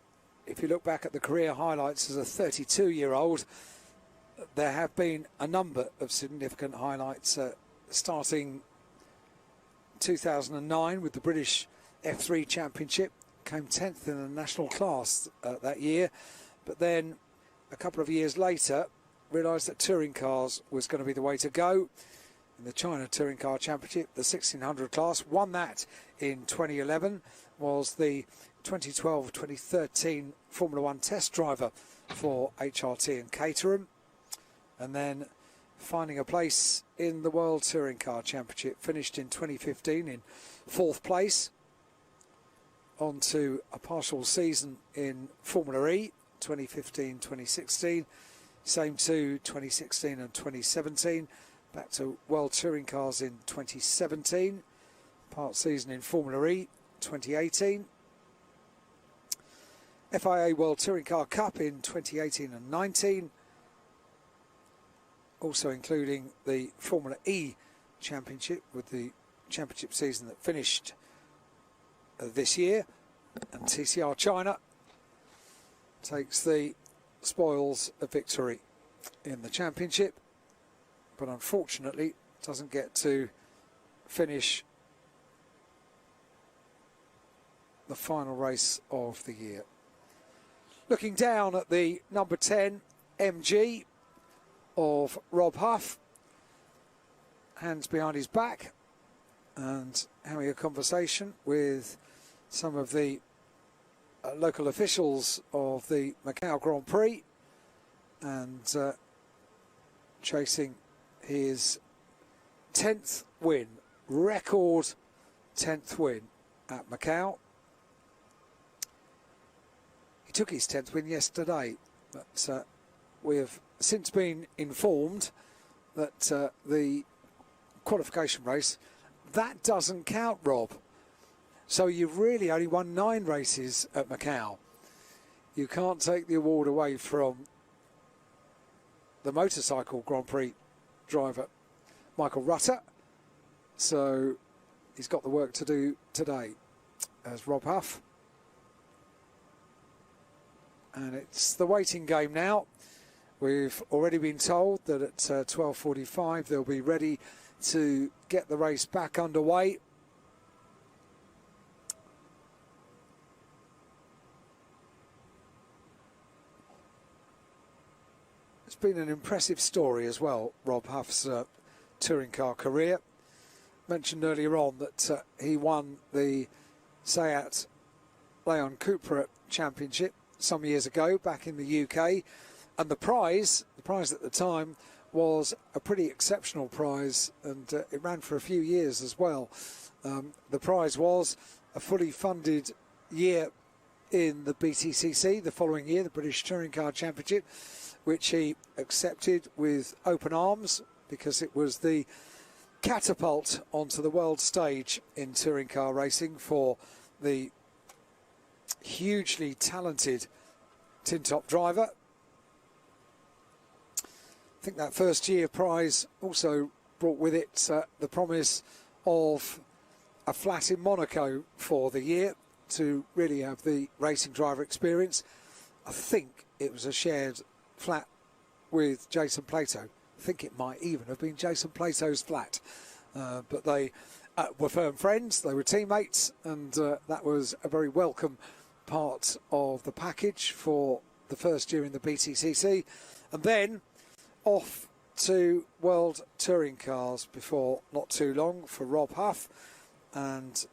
S1: if you look back at the career highlights as a 32-year-old, there have been a number of significant highlights, starting 2009 with the British F3 Championship, came 10th in the national class that year, but then a couple of years later realised that touring cars was going to be the way to go. In the China Touring Car Championship, the 1600 class, won that in 2011, was the 2012-2013 Formula One test driver for HRT and Caterham, and then finding a place in the World Touring Car Championship, finished in 2015 in 4th place, on to a partial season in Formula E, 2015-2016, same to 2016 and 2017, back to World Touring Cars in 2017, part season in Formula E, 2018, FIA World Touring Car Cup in 2018 and 19, also including the Formula E Championship with the championship season that finished this year, and TCR China takes the spoils of victory in the championship, but unfortunately doesn't get to finish the final race of the year. Looking down at the number 10 MG of Rob Huff, hands behind his back and having a conversation with some of the local officials of the Macau Grand Prix, and chasing his 10th win, record 10th win at Macau. He took his 10th win yesterday, but we have since been informed that the qualification race, that doesn't count, Rob. So you've really only won 9 races at Macau. You can't take the award away from the motorcycle Grand Prix driver Michael Rutter. So he's got the work to do today as Rob Huff. And it's the waiting game now. We've already been told that at 12:45 they'll be ready to get the race back underway. It's been an impressive story as well, Rob Huff's touring car career. Mentioned earlier on that he won the Seat Leon Cupra Championship some years ago back in the UK, and the prize at the time was a pretty exceptional prize, and it ran for a few years as well. The prize was a fully funded year in the BTCC the following year, the British Touring Car Championship, which he accepted with open arms because it was the catapult onto the world stage in touring car racing for the hugely talented tin top driver. I think that first year prize also brought with it the promise of a flat in Monaco for the year to really have the racing driver experience. I think it was a shared flat with Jason Plato. I think it might even have been Jason Plato's flat, but they were firm friends, they were teammates, and that was a very welcome part of the package for the first year in the BTCC. And then off to World Touring Cars before not too long for Rob Huff, and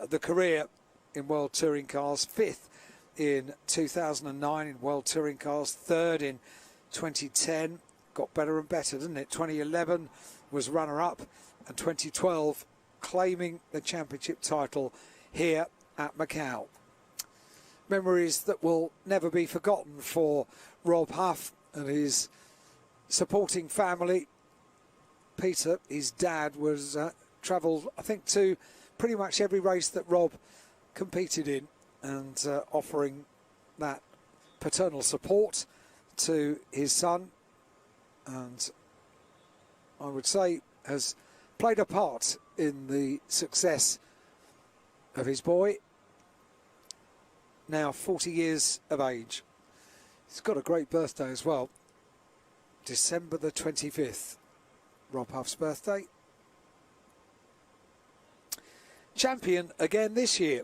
S1: the career in World Touring Cars, 5th in 2009 in World Touring Cars, 3rd in 2010, got better and better, didn't it? 2011 was runner-up, and 2012 claiming the championship title here at Macau. Memories that will never be forgotten for Rob Huff and his supporting family. Peter, his dad, was travelled, I think, to pretty much every race that Rob competed in, and offering that paternal support to his son, and I would say has played a part in the success of his boy, now 40 years of age. He's got a great birthday as well, December the 25th, Rob Huff's birthday. Champion again this year,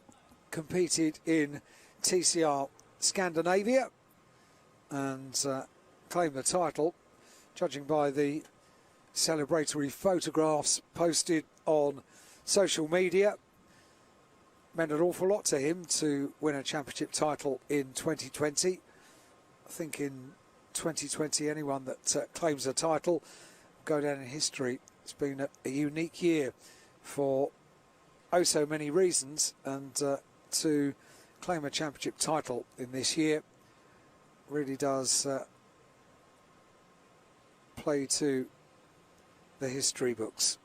S1: competed in TCR Scandinavia and claimed the title, judging by the celebratory photographs posted on social media. Meant an awful lot to him to win a championship title in 2020. I think in 2020 anyone that claims a title will go down in history. It's been a unique year for oh so many reasons, and to claim a championship title in this year really does play to the history books.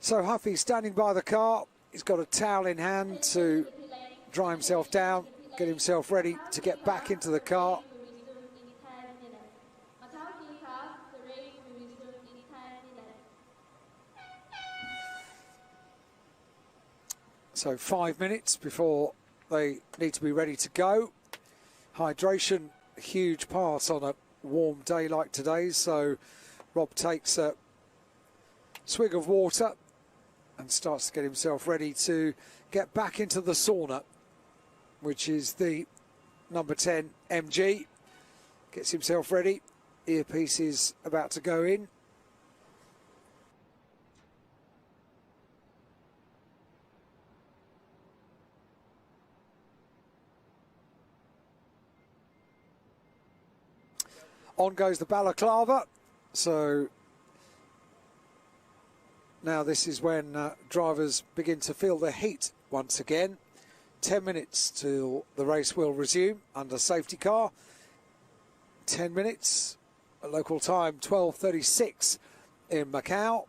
S1: So Huffy standing by the car, he's got a towel in hand to dry himself down, get himself ready to get back into the car. So 5 minutes before they need to be ready to go. Hydration, a huge part on a warm day like today, so Rob takes a swig of water and starts to get himself ready to get back into the sauna, which is the number 10 MG. Gets himself ready, earpiece is about to go in. On goes the balaclava. So now this is when drivers begin to feel the heat once again. 10 minutes till the race will resume under safety car. 10 minutes, at local time 12:36 in Macau.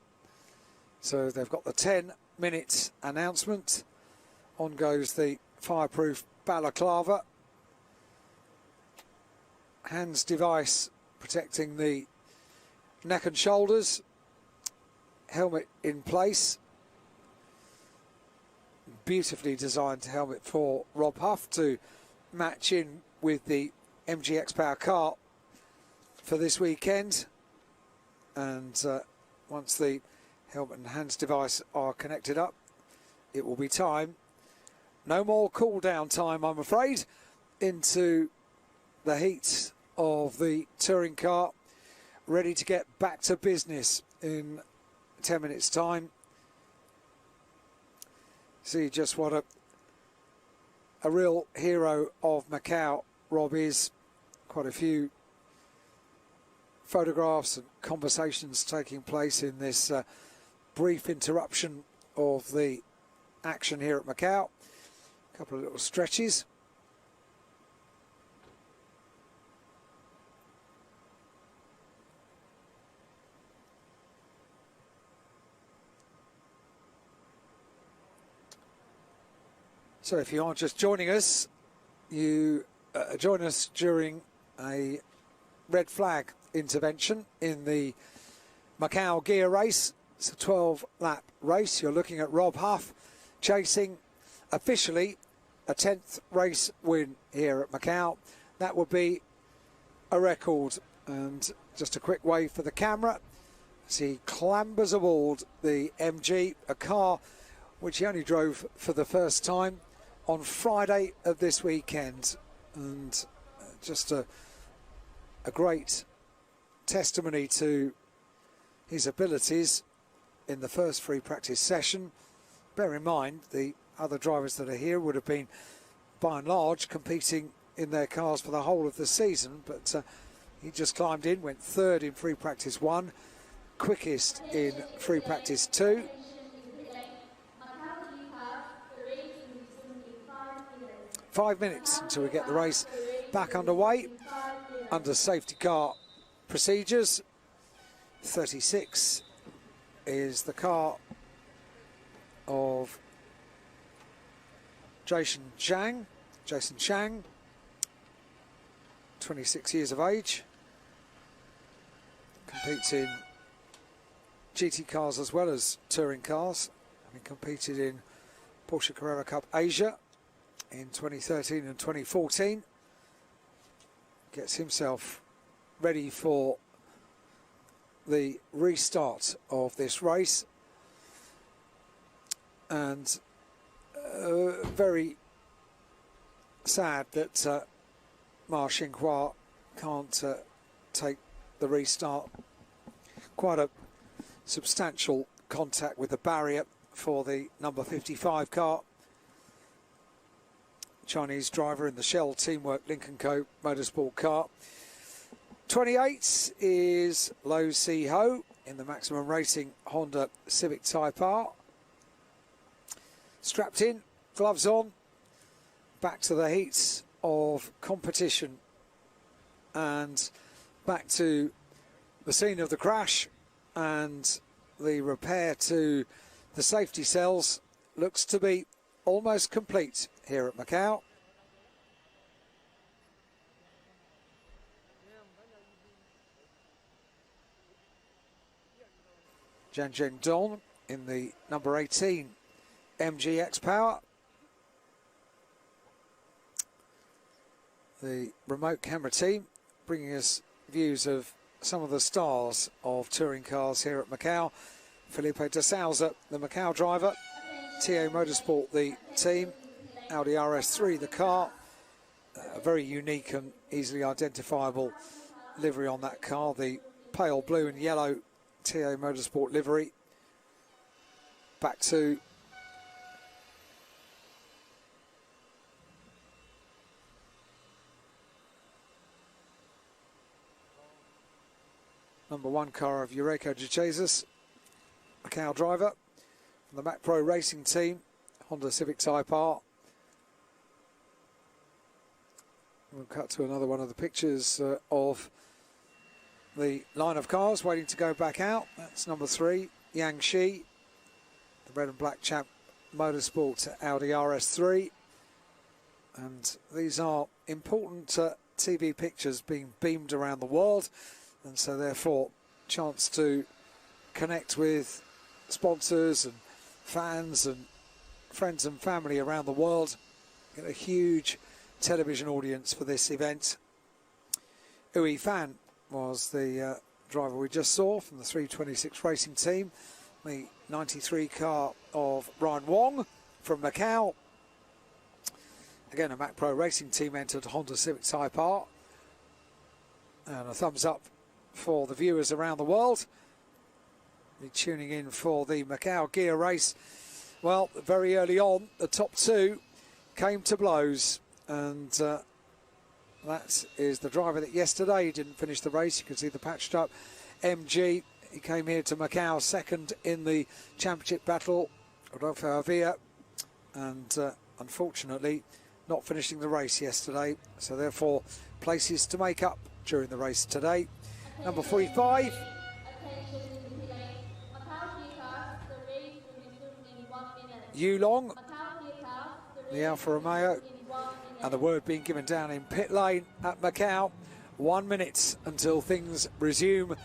S1: So they've got the 10-minute announcement. On goes the fireproof balaclava. Hands device protecting the neck and shoulders. Helmet in place. Beautifully designed helmet for Rob Huff to match in with the MG X-Power car for this weekend. And once the helmet and hands device are connected up, it will be time. No more cool down time, I'm afraid, into the heat of the touring car, ready to get back to business in 10 minutes time. See just what a real hero of Macau Rob is. Quite a few photographs and conversations taking place in this brief interruption of the action here at Macau. A couple of little stretches. So if you are just joining us, you join us during a red flag intervention in the Macau Guia Race. It's a 12-lap race. You're looking at Rob Huff chasing officially a 10th race win here at Macau. That would be a record. And just a quick wave for the camera as he clambers aboard the MG, a car which he only drove for the first time on Friday of this weekend, and just a great testimony to his abilities in the first free practice session. Bear in mind, the other drivers that are here would have been, by and large, competing in their cars for the whole of the season, but he just climbed in, went third in free practice 1, quickest in free practice 2. Five minutes until we get the race back underway under safety car procedures. 36 is the car of Jason Chang, 26 years of age, competes in GT cars as well as touring cars. He competed in Porsche Carrera Cup Asia in 2013 and 2014. Gets himself ready for the restart of this race, and very sad that Ma Xinhua can't take the restart. Quite a substantial contact with the barrier for the number 55 car. Chinese driver in the Shell Teamwork Lincoln Co Motorsport car. 28 is Lo Si Ho in the Maximum Racing Honda Civic Type R. Strapped in, gloves on, back to the heats of competition and back to the scene of the crash, and the repair to the safety cells looks to be almost complete here at Macau. Zhang Zhendong in the number 18 MGX Power. The remote camera team bringing us views of some of the stars of touring cars here at Macau. Felipe de Souza, the Macau driver. TA Motorsport, the team. Audi RS3, the car. A very unique and easily identifiable livery on that car. The pale blue and yellow TA Motorsport livery. Back to number 1 car of Eureka de Jesus, Macau driver. From the Mac Pro Racing team, Honda Civic Type R. We'll cut to another one of the pictures of the line of cars waiting to go back out. That's number 3, Yang Shi, the red and black champ Motorsport Audi RS3. And these are important TV pictures being beamed around the world, and so therefore chance to connect with sponsors and fans and friends and family around the world. Get a huge television audience for this event. Ui Fan was the driver we just saw from the 326 Racing team, the 93 car of Ryan Wong from Macau. Again, a Mac Pro Racing team entered Honda Civic Type R. And a thumbs up for the viewers around the world. Be tuning in for the Macau Guia Race. Well, very early on, the top 2 came to blows, and that is the driver that yesterday didn't finish the race. You can see the patched up MG. He came here to Macau second in the championship battle, Rodolfo Avia, and unfortunately not finishing the race yesterday. So therefore, places to make up during the race today. Number 45. Yulong, the Alfa Romeo, and the word being given down in pit lane at Macau. 1 minute until things resume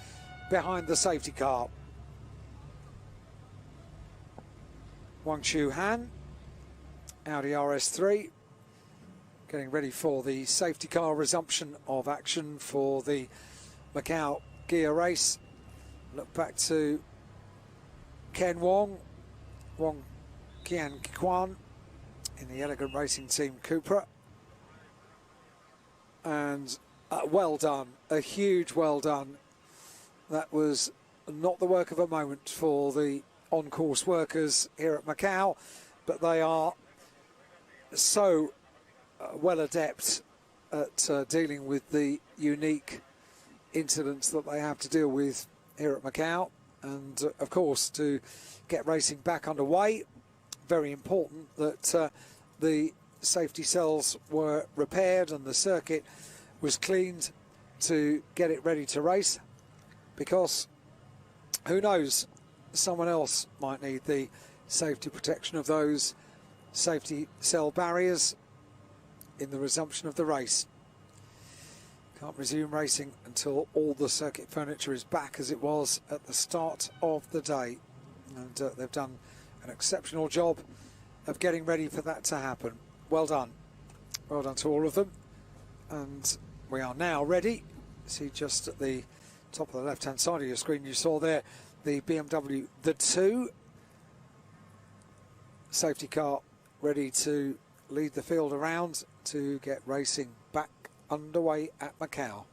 S1: behind the safety car. Wang Chu Han, Audi RS3, getting ready for the safety car resumption of action for the Macau Guia Race. Look back to Ken Wong Kian Kwan in the Elegant Racing Team Cupra. And well done, a huge well done. That was not the work of a moment for the on-course workers here at Macau, but they are so well adept at dealing with the unique incidents that they have to deal with here at Macau. And of course, to get racing back underway, very important that the safety cells were repaired and the circuit was cleaned to get it ready to race, because who knows someone else might need the safety protection of those safety cell barriers in the resumption of the race. Can't resume racing until all the circuit furniture is back as it was at the start of the day. And they've done an exceptional job of getting ready for that to happen. Well done. Well done to all of them. And we are now ready. See, just at the top of the left-hand side of your screen, you saw there the BMW The 2 safety car ready to lead the field around to get racing back underway at Macau.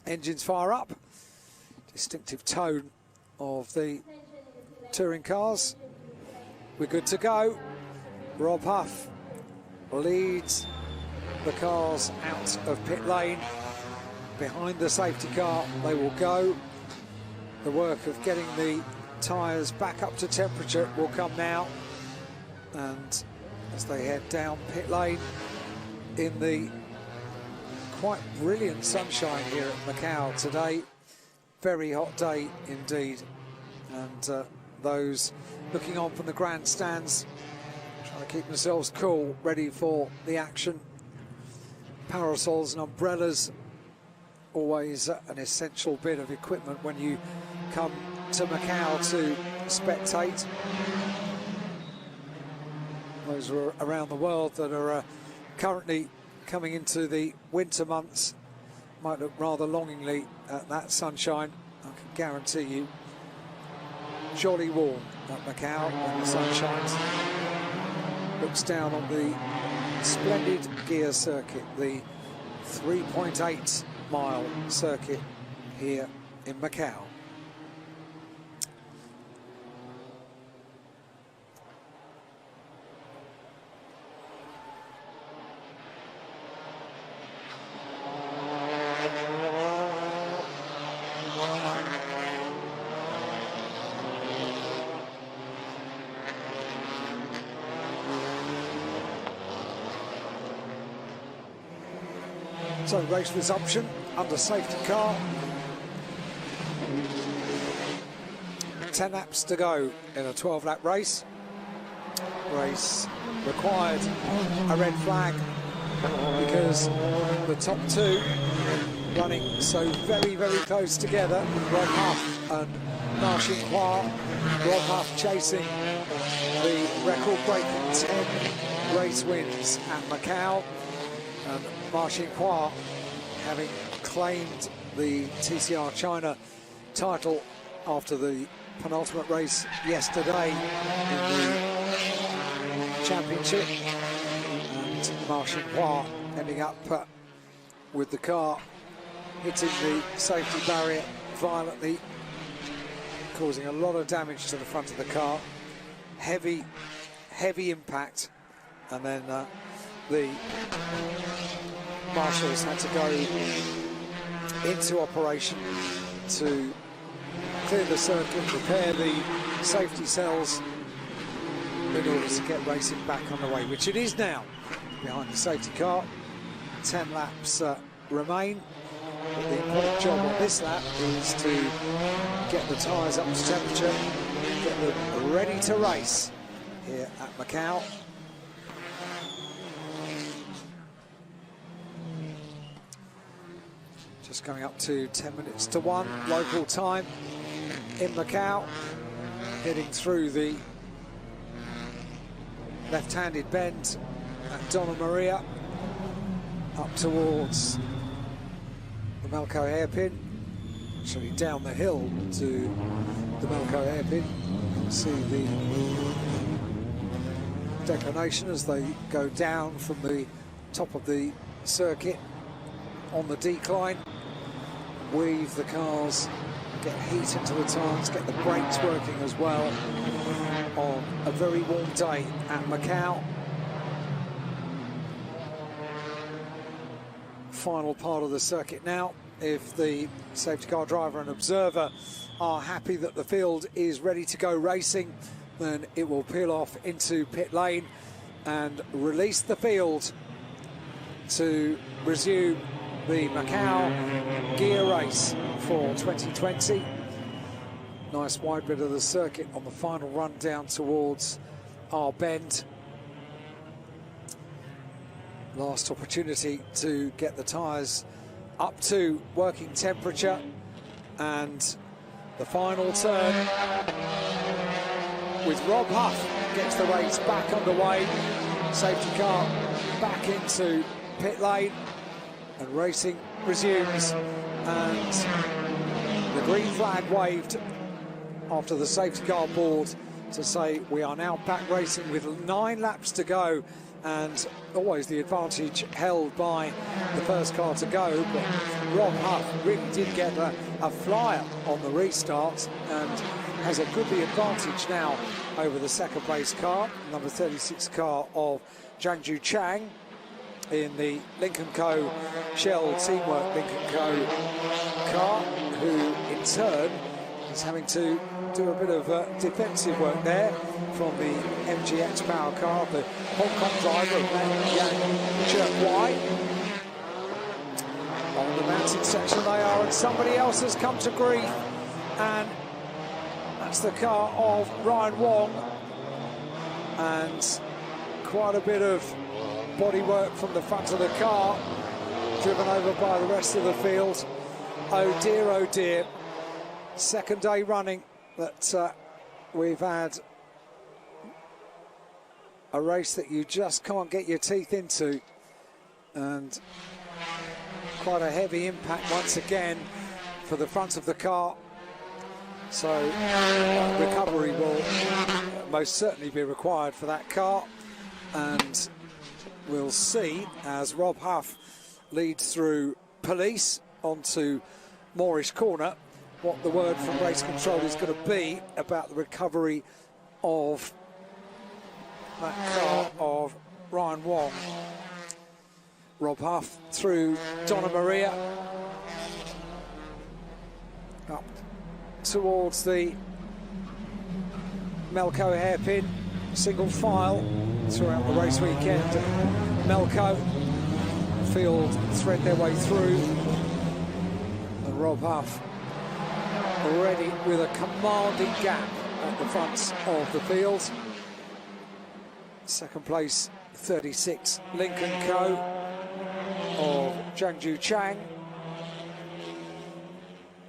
S1: Engines fire up. Distinctive tone of the touring cars. We're good to go. Rob Huff leads the cars out of pit lane. Behind the safety car they will go. The work of getting the tyres back up to temperature will come now. And as they head down pit lane in the quite brilliant sunshine here at Macau today. Very hot day indeed. And those looking on from the grandstands trying to keep themselves cool, ready for the action. Parasols and umbrellas, always an essential bit of equipment when you come to Macau to spectate. Those are around the world that are currently coming into the winter months might look rather longingly at that sunshine. I can guarantee you, jolly warm at Macau when the sun shines. Looks down on the splendid gear circuit, the 3.8 mile circuit here in Macau. So race resumption under safety car. 10 laps to go in a 12-lap race. Race required a red flag because the top two running so very, very close together. Rob Huff and Marcin Khoa. Rob Huff chasing the record-breaking 10 race wins at Macau. And Marcin Khoa having claimed the TCR China title after the penultimate race yesterday in the championship. And Marcin Khoa ending up with the car hitting the safety barrier violently, causing a lot of damage to the front of the car. Heavy impact. And then the marshals had to go into operation to clear the circuit, repair the safety cells in order to get racing back on the way, which it is now behind the safety car. 10 laps remain, but the important job on this lap is to get the tyres up to temperature, get them ready to race here at Macau. Just coming up to 10 minutes to 1 local time in Macau, heading through the left-handed bend at Donna Maria up towards the Macau hairpin, actually down the hill to the Macau hairpin. You can see the declination as they go down from the top of the circuit on the decline. Weave the cars, get heat into the tyres, get the brakes working as well on a very warm day at Macau. Final part of the circuit now. If the safety car driver and observer are happy that the field is ready to go racing, then it will peel off into pit lane and release the field to resume the Macau Guia Race for 2020. Nice wide bit of the circuit on the final run down towards our bend. Last opportunity to get the tyres up to working temperature, and the final turn with Rob Huff gets the race back underway. Safety car back into pit lane and racing resumes, and the green flag waved after the safety car board to say we are now back racing with 9 laps to go, and always the advantage held by the first car to go. But Rob Huff really did get a flyer on the restart and has a goodly advantage now over the second place car, number 36 car of Zhangju Chang in the Lincoln Co. Shell Teamwork Lincoln Co. car, who in turn is having to do a bit of defensive work there from the MGX power car, the Hong Kong driver of Yang Chirkwai. On the mountain section they are, and somebody else has come to grief, and that's the car of Ryan Wong, and quite a bit of bodywork from the front of the car, driven over by the rest of the field. Oh dear, second day running that we've had a race that you just can't get your teeth into, and quite a heavy impact once again for the front of the car. So recovery will most certainly be required for that car, and we'll see as Rob Huff leads through police onto Moorish Corner what the word from race control is going to be about the recovery of that car of Ryan Wong. Rob Huff through Donna Maria up towards the Melco hairpin, single file throughout the race weekend. Melco field thread their way through, and Rob Huff already with a commanding gap at the front of the field. Second place 36 Lincoln Co. of Zhangju Chang.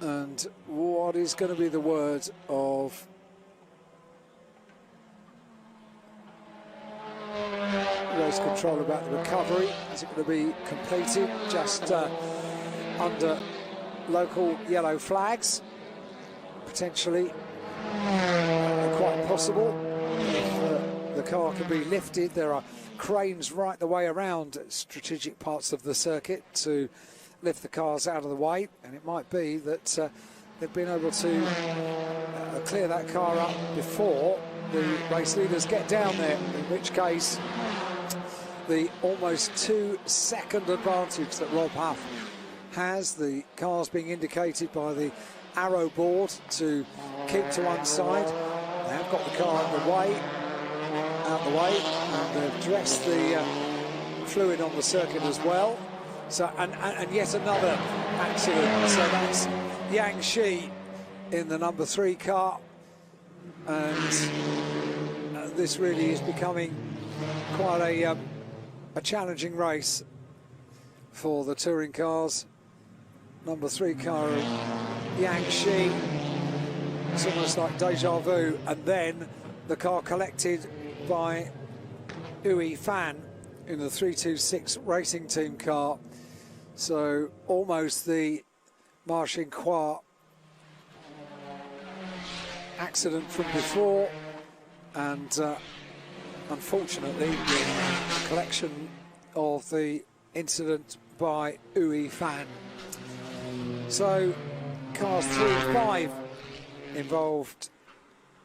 S1: And what is going to be the word of race control about the recovery? Is it going to be completed just under local yellow flags? Potentially, quite possible. If the car can be lifted, there are cranes right the way around strategic parts of the circuit to lift the cars out of the way, and it might be that they've been able to clear that car up before the race leaders get down there, in which case the almost 2-second advantage that Rob Huff has, the cars being indicated by the arrow board to keep to one side. They have got the car out of the way, and they've dressed the fluid on the circuit as well. So, and yet another accident. So that's Yang Shi in the number 3 car, and this really is becoming quite a challenging race for the touring cars. Number 3 car, Yang Shi. It's almost like deja vu. And then the car collected by Ui Fan in the 326 Racing Team car. So almost the Marcin Kwa accident from before, and unfortunately the collection of the incident by Ui Fan. So cars 3 and 5 involved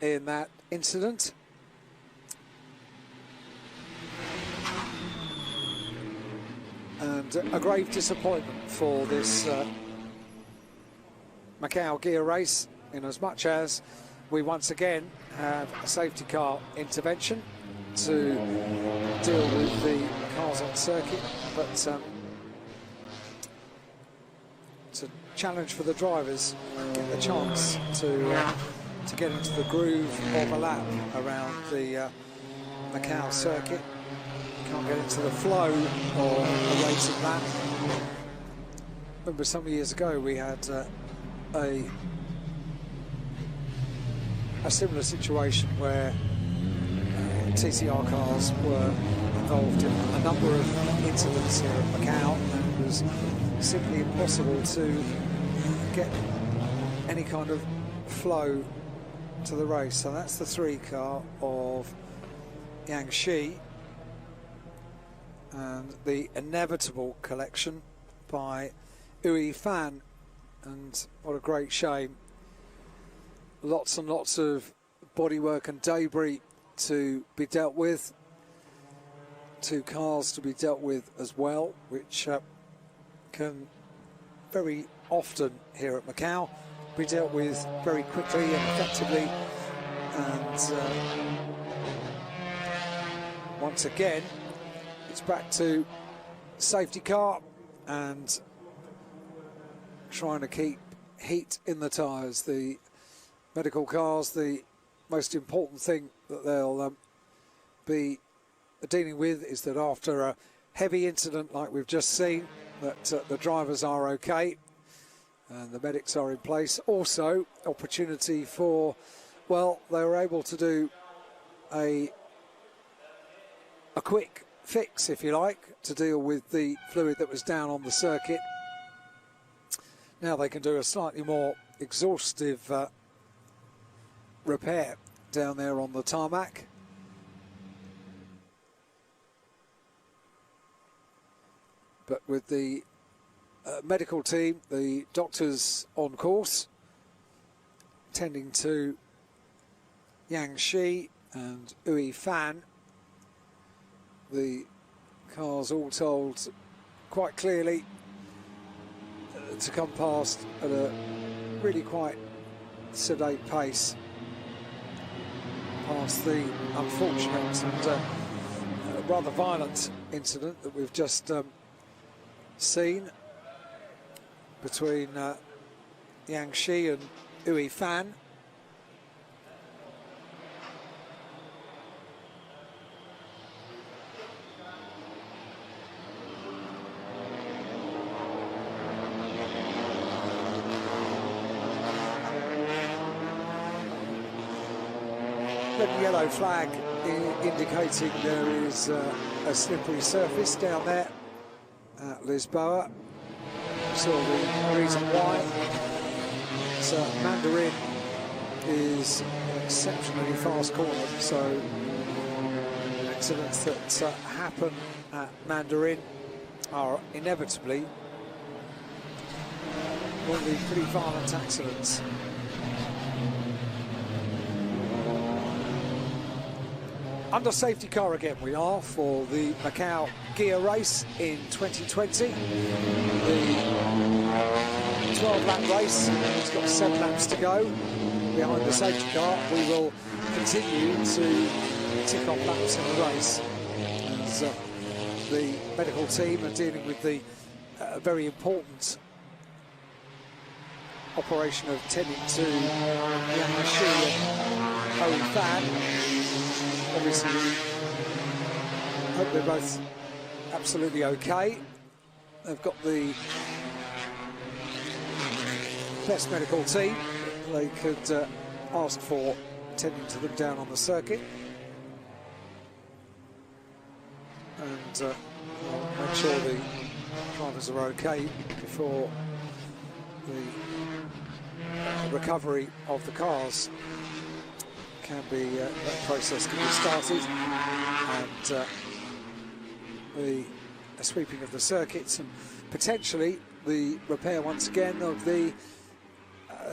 S1: in that incident. And a grave disappointment for this Macau Guia Race, in as much as we once again have a safety car intervention to deal with the cars on circuit, but challenge for the drivers, get the chance to get into the groove of a lap around the Macau circuit. Can't get into the flow of a racing lap. Remember some years ago we had a similar situation where TCR cars were involved in a number of incidents here at Macau, and it was simply impossible to get any kind of flow to the race. So that's the 3 car of Yang Shi, and the inevitable collection by Ui Fan, and what a great shame. Lots and lots of bodywork and debris to be dealt with. 2 cars to be dealt with as well, which can very often here at Macau be dealt with very quickly and effectively. And once again, it's back to safety car and trying to keep heat in the tyres. The medical cars, the most important thing that they'll be dealing with is that after a heavy incident like we've just seen, that the drivers are okay and the medics are in place. Also, opportunity for, well, they were able to do a quick fix, if you like, to deal with the fluid that was down on the circuit. Now they can do a slightly more exhaustive repair down there on the tarmac. But with the medical team, the doctors on course, tending to Yang Shi and Ui Fan, the cars all told quite clearly to come past at a really quite sedate pace past the unfortunate and rather violent incident that we've just seen between Yang Shi and Ui Fan. Red and yellow flag indicating there is a slippery surface down there at Lisboa. So the reason why. So Mandarin is an exceptionally fast corner, so accidents that happen at Mandarin are inevitably will be pretty violent accidents. Under safety car again we are for the Macau Guia Race in 2020. The 12-lap race, it's got 7 laps to go. Behind the safety car, we will continue to tick off laps in the race as the medical team are dealing with the very important operation of tending to Yang Shi and Ui Fan. Obviously, we hope they're both absolutely okay. They've got the best medical team they could ask for, tending to them down on the circuit. And we'll make sure the drivers are okay before the recovery of the cars can be, that process can be started, and the sweeping of the circuits and potentially the repair once again of the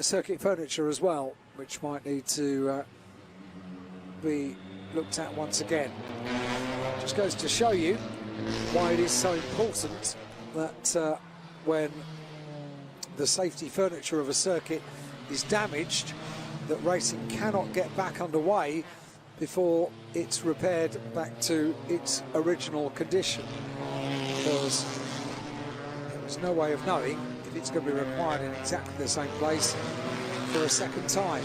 S1: circuit furniture as well, which might need to be looked at once again. Just goes to show you why it is so important that when the safety furniture of a circuit is damaged, that racing cannot get back underway before it's repaired back to its original condition, because there's no way of knowing if if it's going to be required in exactly the same place for a second time.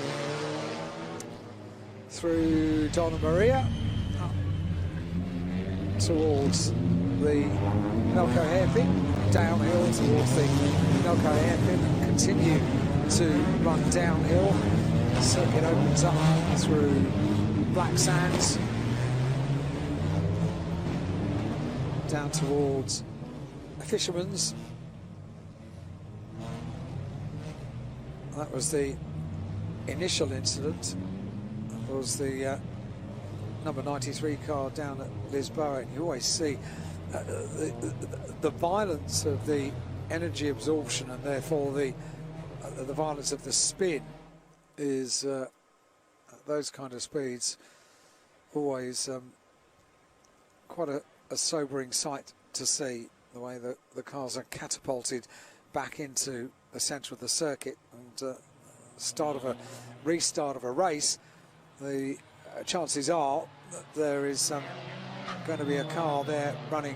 S1: Through Donna Maria, up towards the Melco hairpin, downhill towards the Melco hairpin, and continue to run downhill. The circuit opens up through Black Sands, down towards Fisherman's. That was the initial incident. That was the number 93 car down at Lisboa, and you always see the violence of the energy absorption, and therefore the violence of the spin is at those kind of speeds always quite a sobering sight to see, the way that the cars are catapulted back into the centre of the circuit. And restart of a race, the chances are that there is going to be a car there running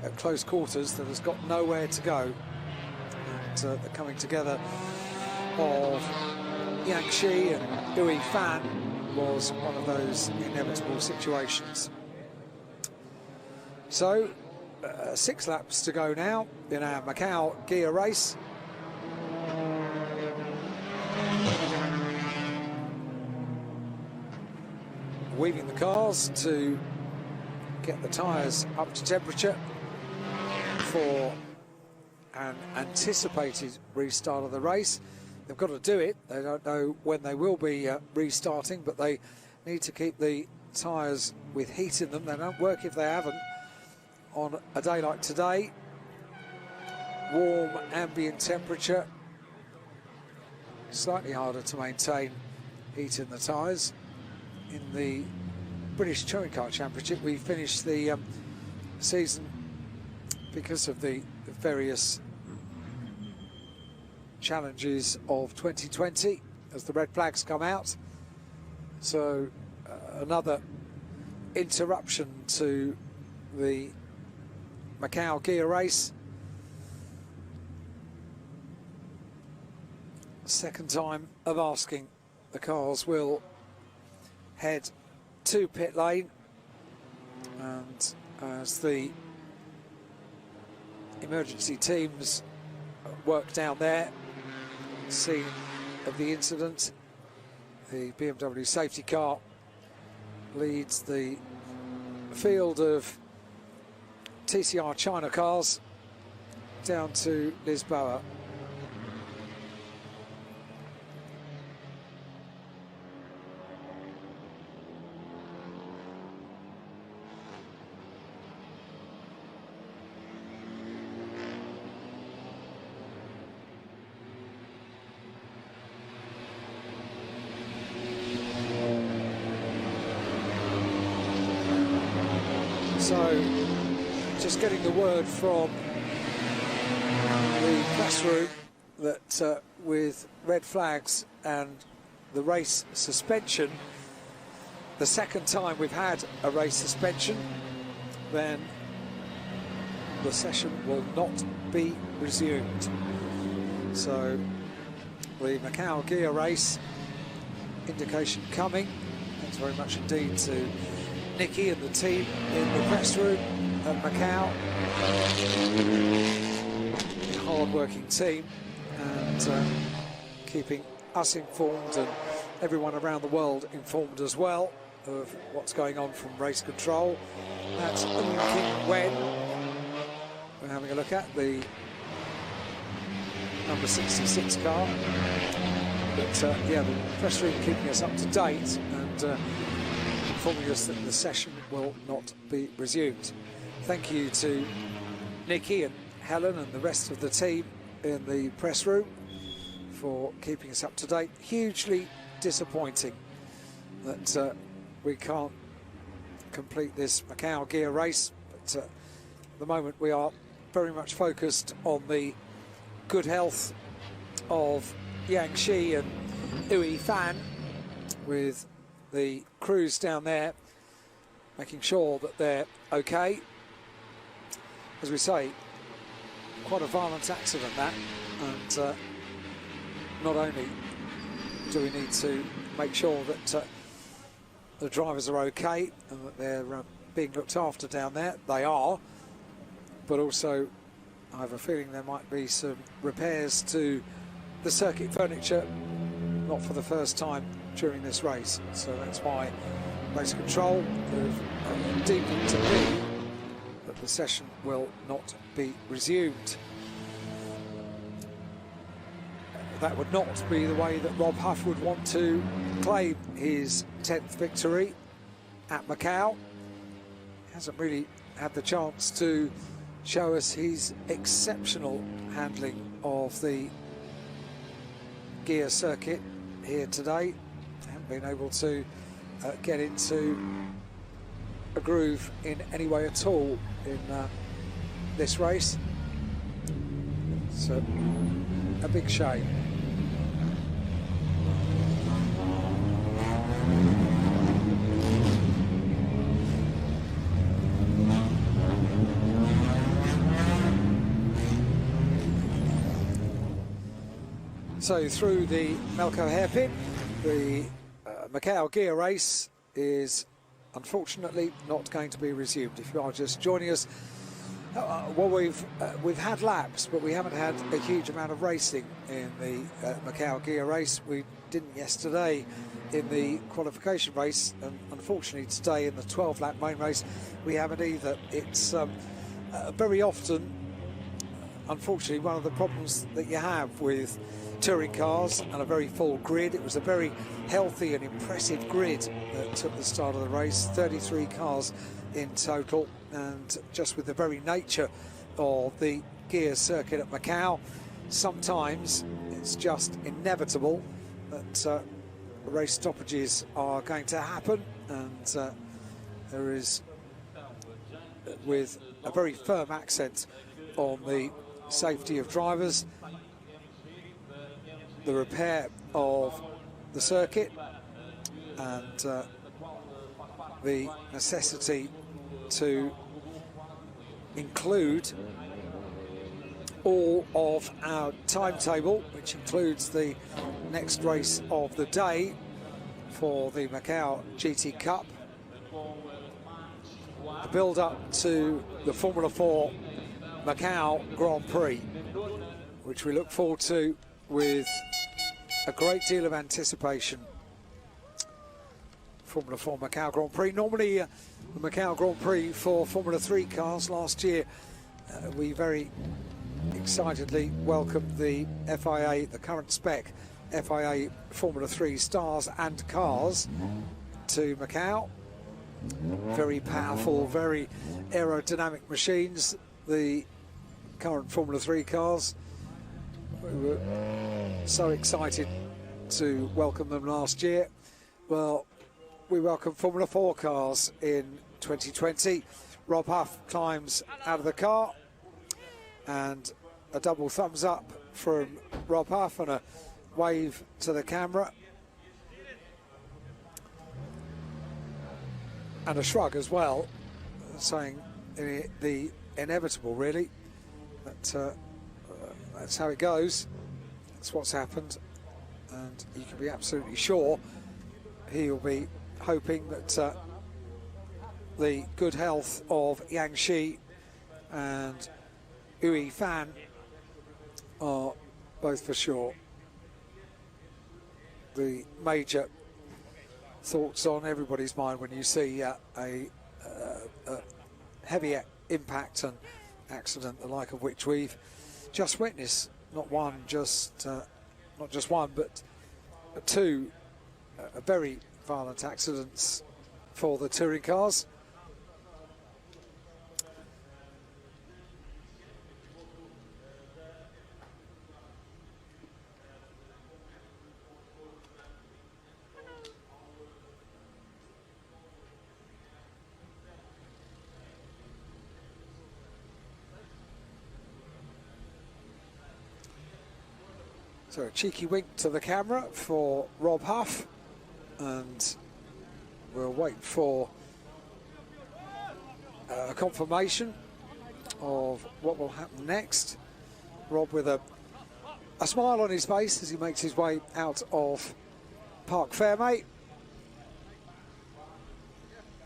S1: at close quarters that has got nowhere to go. And the coming together of Yang Shi and Ui Fan was one of those inevitable situations. So 6 laps to go now in our Macau Guia Race. Weaving the cars to get the tyres up to temperature for an anticipated restart of the race. They've got to do it. They don't know when they will be restarting, but they need to keep the tyres with heat in them. They don't work if they haven't on a day like today. Warm ambient temperature, slightly harder to maintain heat in the tyres. In the British Touring Car Championship, we finished the season, because of the various challenges of 2020 as the red flags come out. So another interruption to the Macau Guia Race. Second time of asking. The cars will head to pit lane, and as the emergency teams work down there, scene of the incident, the BMW safety car leads the field of TCR China cars down to Lisboa. So, just getting the word from the press room that with red flags and the race suspension, the second time we've had a race suspension, then the session will not be resumed. So, the Macau Guia Race indication coming. Thanks very much indeed to Nicky and the team in the press room at Macau. A hard-working team, and keeping us informed and everyone around the world informed as well of what's going on from race control. That's King Wen. We're having a look at the number 66 car. But yeah, the press room keeping us up to date and informing us that the session will not be resumed. Thank you to Nikki and Helen and the rest of the team in the press room for keeping us up to date. Hugely disappointing that we can't complete this Macau Guia Race, but at the moment we are very much focused on the good health of Yang Shi and Ui Fan, with the crews down there making sure that they're okay. As we say, quite a violent accident, that, and not only do we need to make sure that the drivers are okay and that they're being looked after down there, they are, but also I have a feeling there might be some repairs to the circuit furniture, not for the first time during this race. So that's why race control have deemed it to be that the session will not be resumed. That would not be the way that Rob Huff would want to claim his 10th victory at Macau. He hasn't really had the chance to show us his exceptional handling of the gear circuit here today. Haven't been able to get into a groove in any way at all in this race. It's a big shame. So through the Macau hairpin, the Macau Guia Race is unfortunately not going to be resumed. If you are just joining us, well, we've had laps, but we haven't had a huge amount of racing in the Macau Guia Race. We didn't yesterday in the qualification race, and unfortunately today in the 12-lap main race we haven't either. It's very often, unfortunately, one of the problems that you have with touring cars and a very full grid. It was a very healthy and impressive grid that took the start of the race, 33 cars in total, and just with the very nature of the gear circuit at Macau, sometimes it's just inevitable that race stoppages are going to happen, and there is, with a very firm accent on the safety of drivers, the repair of the circuit, and the necessity to include all of our timetable, which includes the next race of the day for the Macau GT Cup, the build-up to the Formula 4 Macau Grand Prix, which we look forward to with a great deal of anticipation. Formula 4 Macau Grand Prix. Normally the Macau Grand Prix for Formula 3 cars last year, we very excitedly welcomed the FIA, the current spec FIA Formula 3 stars and cars to Macau. Very powerful, very aerodynamic machines, the current Formula 3 cars. We were so excited to welcome them last year. Well, we welcome Formula 4 cars in 2020. Rob Huff climbs out of the car, and a double thumbs up from Rob Huff and a wave to the camera, and a shrug as well, saying the inevitable, really. That's how it goes. That's what's happened, and you can be absolutely sure he'll be hoping that the good health of Yang Shi and Ui Fan are both for sure the major thoughts on everybody's mind when you see a heavy impact and accident, the like of which we've just witnessed. Not just one, but two very violent accidents for the touring cars. So a cheeky wink to the camera for Rob Huff, and we'll wait for a confirmation of what will happen next. Rob with a smile on his face as he makes his way out of Parc Fermé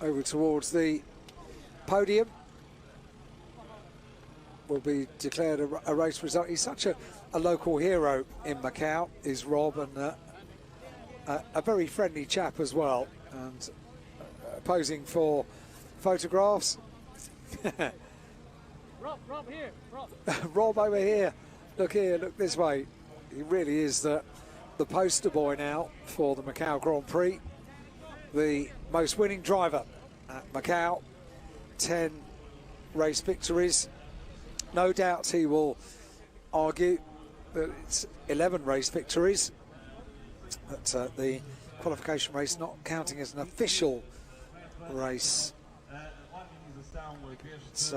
S1: over towards the podium. Will be declared a race result. He's such a local hero in Macau, is Rob, and a very friendly chap as well, and posing for photographs.
S3: Rob here, Rob.
S1: Rob over here. Look here, look this way. He really is the poster boy now for the Macau Grand Prix. The most winning driver at Macau. 10 race victories. No doubt he will argue that it's 11 race victories. But the qualification race not counting as an official race. It's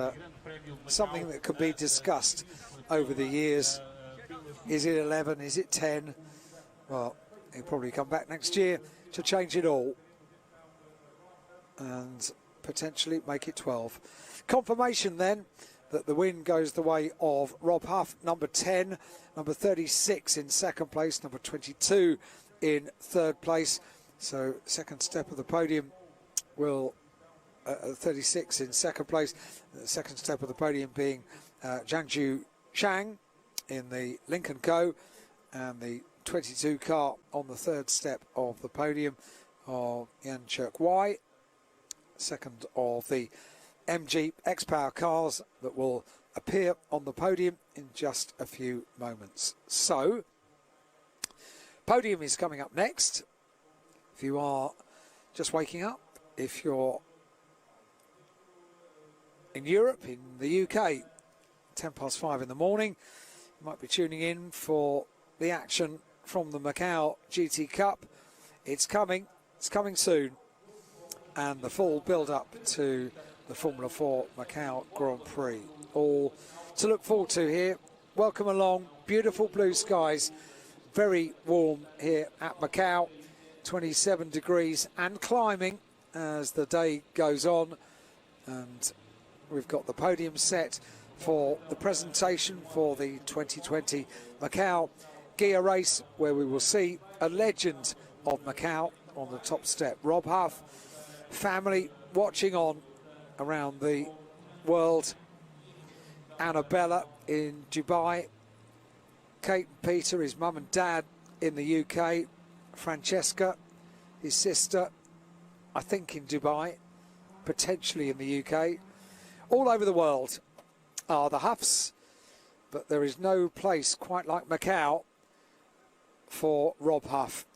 S1: something that could be discussed over the years. Is it 11? Is it 10? Well, he'll probably come back next year to change it all and potentially make it 12. Confirmation then that the win goes the way of Rob Huff, number 10, number 36 in second place, number 22 in third place. So second step of the podium will 36 in second place. The second step of the podium being Jiangju Shang in the Lincoln Co, and the 22 car on the third step of the podium of Yan Chuk Wai. Second of the MG X-Power cars that will appear on the podium in just a few moments. So, podium is coming up next. If you are just waking up, if you're in Europe, in the UK, 5:10 in the morning, you might be tuning in for the action from the Macau GT Cup. It's coming soon, and the full build-up to the Formula 4 Macau Grand Prix. All to look forward to here. Welcome along. Beautiful blue skies. Very warm here at Macau. 27 degrees and climbing as the day goes on. And we've got the podium set for the presentation for the 2020 Macau Guia Race, where we will see a legend of Macau on the top step. Rob Huff, family watching on around the world. Annabella in Dubai. Kate and Peter, his mum and dad, in the UK. Francesca, his sister, I think in Dubai, potentially in the UK. All over the world are the Huffs, but there is no place quite like Macau for Rob Huff.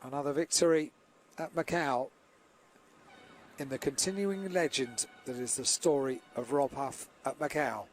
S1: Another victory at Macau in the continuing legend that is the story of Rob Huff at Macau.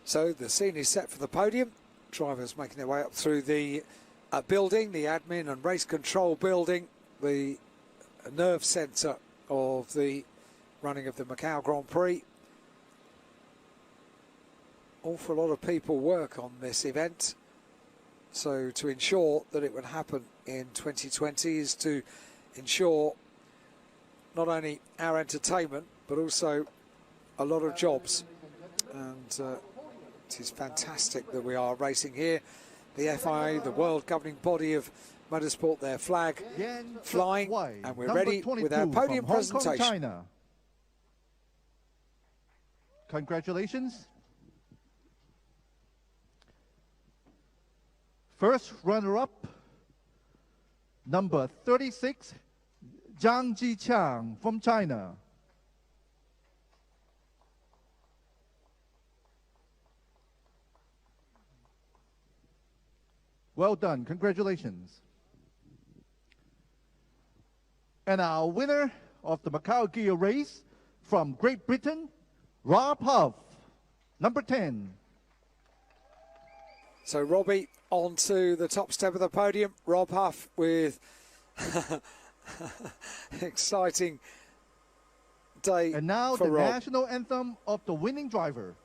S1: So the scene is set for the podium. Drivers making their way up through the building, the admin and race control building, the nerve centre of the running of the Macau Grand Prix. Awful lot of people work on this event. So to ensure that it would happen in 2020 is to ensure not only our entertainment, but also a lot of jobs. And it is fantastic that we are racing here. The FIA, the world governing body of motorsport, their flag flying, and we're ready with our podium presentation.
S4: China. Congratulations. First runner-up, number 36, Zhang Jiqiang from China. Well done, congratulations. And our winner of the Macau Guia Race from Great Britain, Rob Huff, number 10.
S1: So Robbie onto the top step of the podium. Rob Huff with exciting day
S4: And now
S1: for
S4: the
S1: Rob.
S4: national anthem of the winning driver.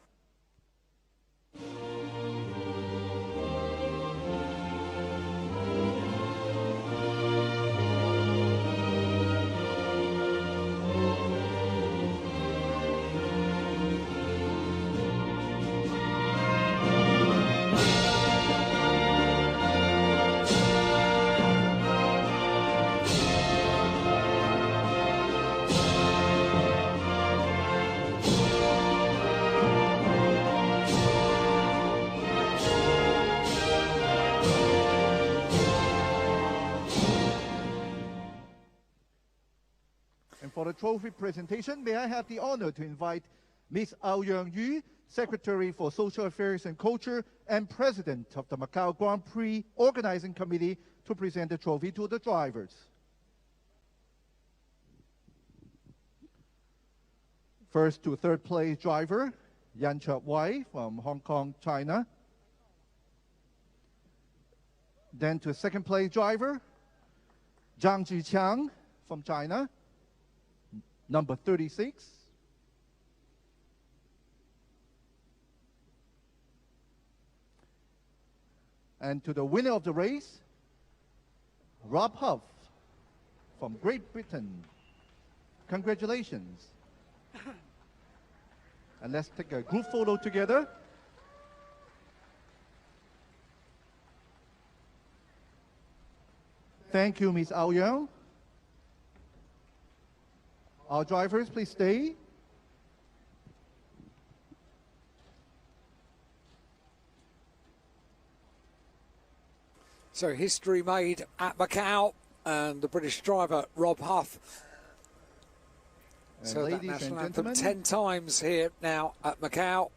S4: And for the trophy presentation, may I have the honor to invite Ms. Aoyang Yu, Secretary for Social Affairs and Culture and President of the Macau Grand Prix Organizing Committee, to present the trophy to the drivers. First to third place driver, Yan Wai from Hong Kong, China. Then to second place driver, Zhang Jiqiang from China, number 36. And to the winner of the race, Rob Huff from Great Britain. Congratulations. And let's take a group photo together. Thank you, Ms. Aoyang. Our drivers, please stay.
S1: So history made at Macau, and the British driver Rob Huff. So that national anthem 10 times here now at Macau.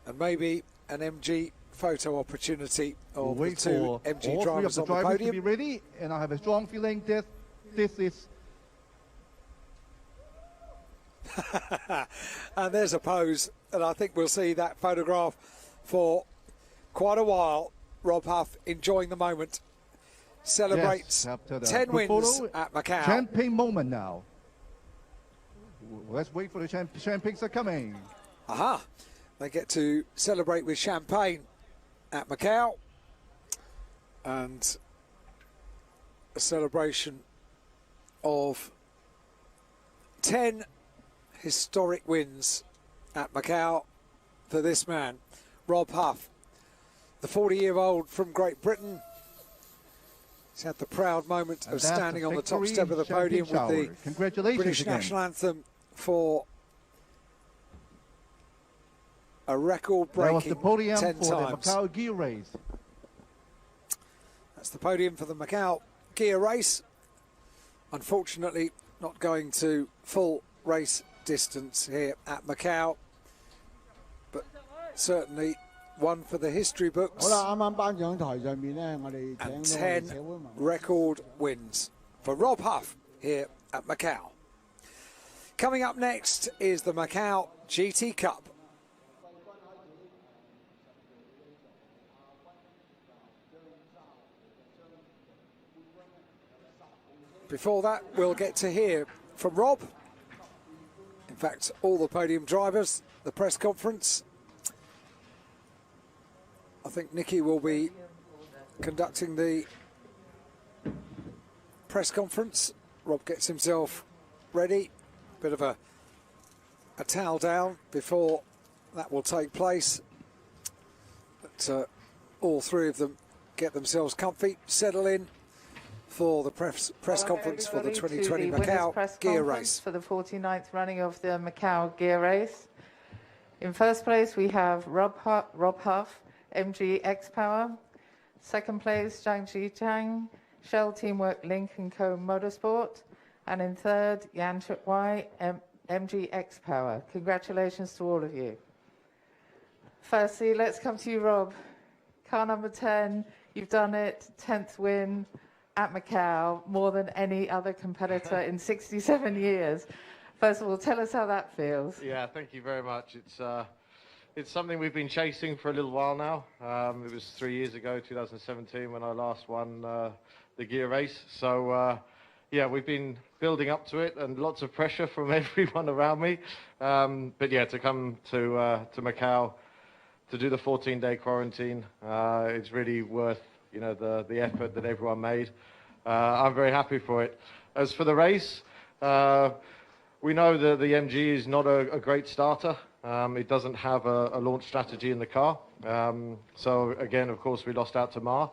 S1: And maybe an MG photo opportunity of the two MG drivers on the podium.
S4: To be ready, and I have a strong feeling that this is.
S1: And there's a pose, and I think we'll see that photograph for quite a while. Rob Huff enjoying the moment, celebrates 10 wins at Macau.
S4: Champagne moment now. Let's wait for the champagnes are coming.
S1: Aha! They get to celebrate with champagne at Macau, and a celebration of 10 historic wins at Macau for this man, Rob Huff, the 40-year-old from Great Britain. He's had the proud moment of standing on the top step of the podium with the British national anthem for a record-breaking 10 times.
S4: The Macau Guia Race.
S1: That's the podium for the Macau Guia Race. Unfortunately, not going to full race distance here at Macau, but certainly one for the history books. And 10 record wins for Rob Huff here at Macau. Coming up next is the Macau GT Cup. Before that, we'll get to hear from Rob. In fact, all the podium drivers, the press conference. I think Nicky will be conducting the press conference. Rob gets himself ready. Bit of a towel down before that will take place. But all three of them get themselves comfy, settle in for the press conference for the 2020 Macau Guia Race.
S3: For the 49th running of the Macau Guia Race. In first place, we have Rob Huff, MG X-Power. Second place, Zhang Jiqiang, Shell Teamwork Link & Co Motorsport. And in third, Yan Wai, MG X-Power. Congratulations to all of you. Firstly, let's come to you, Rob. Car number 10, you've done it, 10th win at Macau, more than any other competitor in 67 years. First of all, tell us how that feels.
S5: Yeah, thank you very much. It's It's something we've been chasing for a little while now. It was 3 years ago, 2017, when I last won the Guia Race. So, yeah, we've been building up to it, and lots of pressure from everyone around me. But yeah, to come to Macau to do the 14-day quarantine, it's really worth the effort that everyone made. I'm very happy for it. As for the race, we know that the MG is not a great starter. It doesn't have a launch strategy in the car. So again, of course, we lost out to Ma.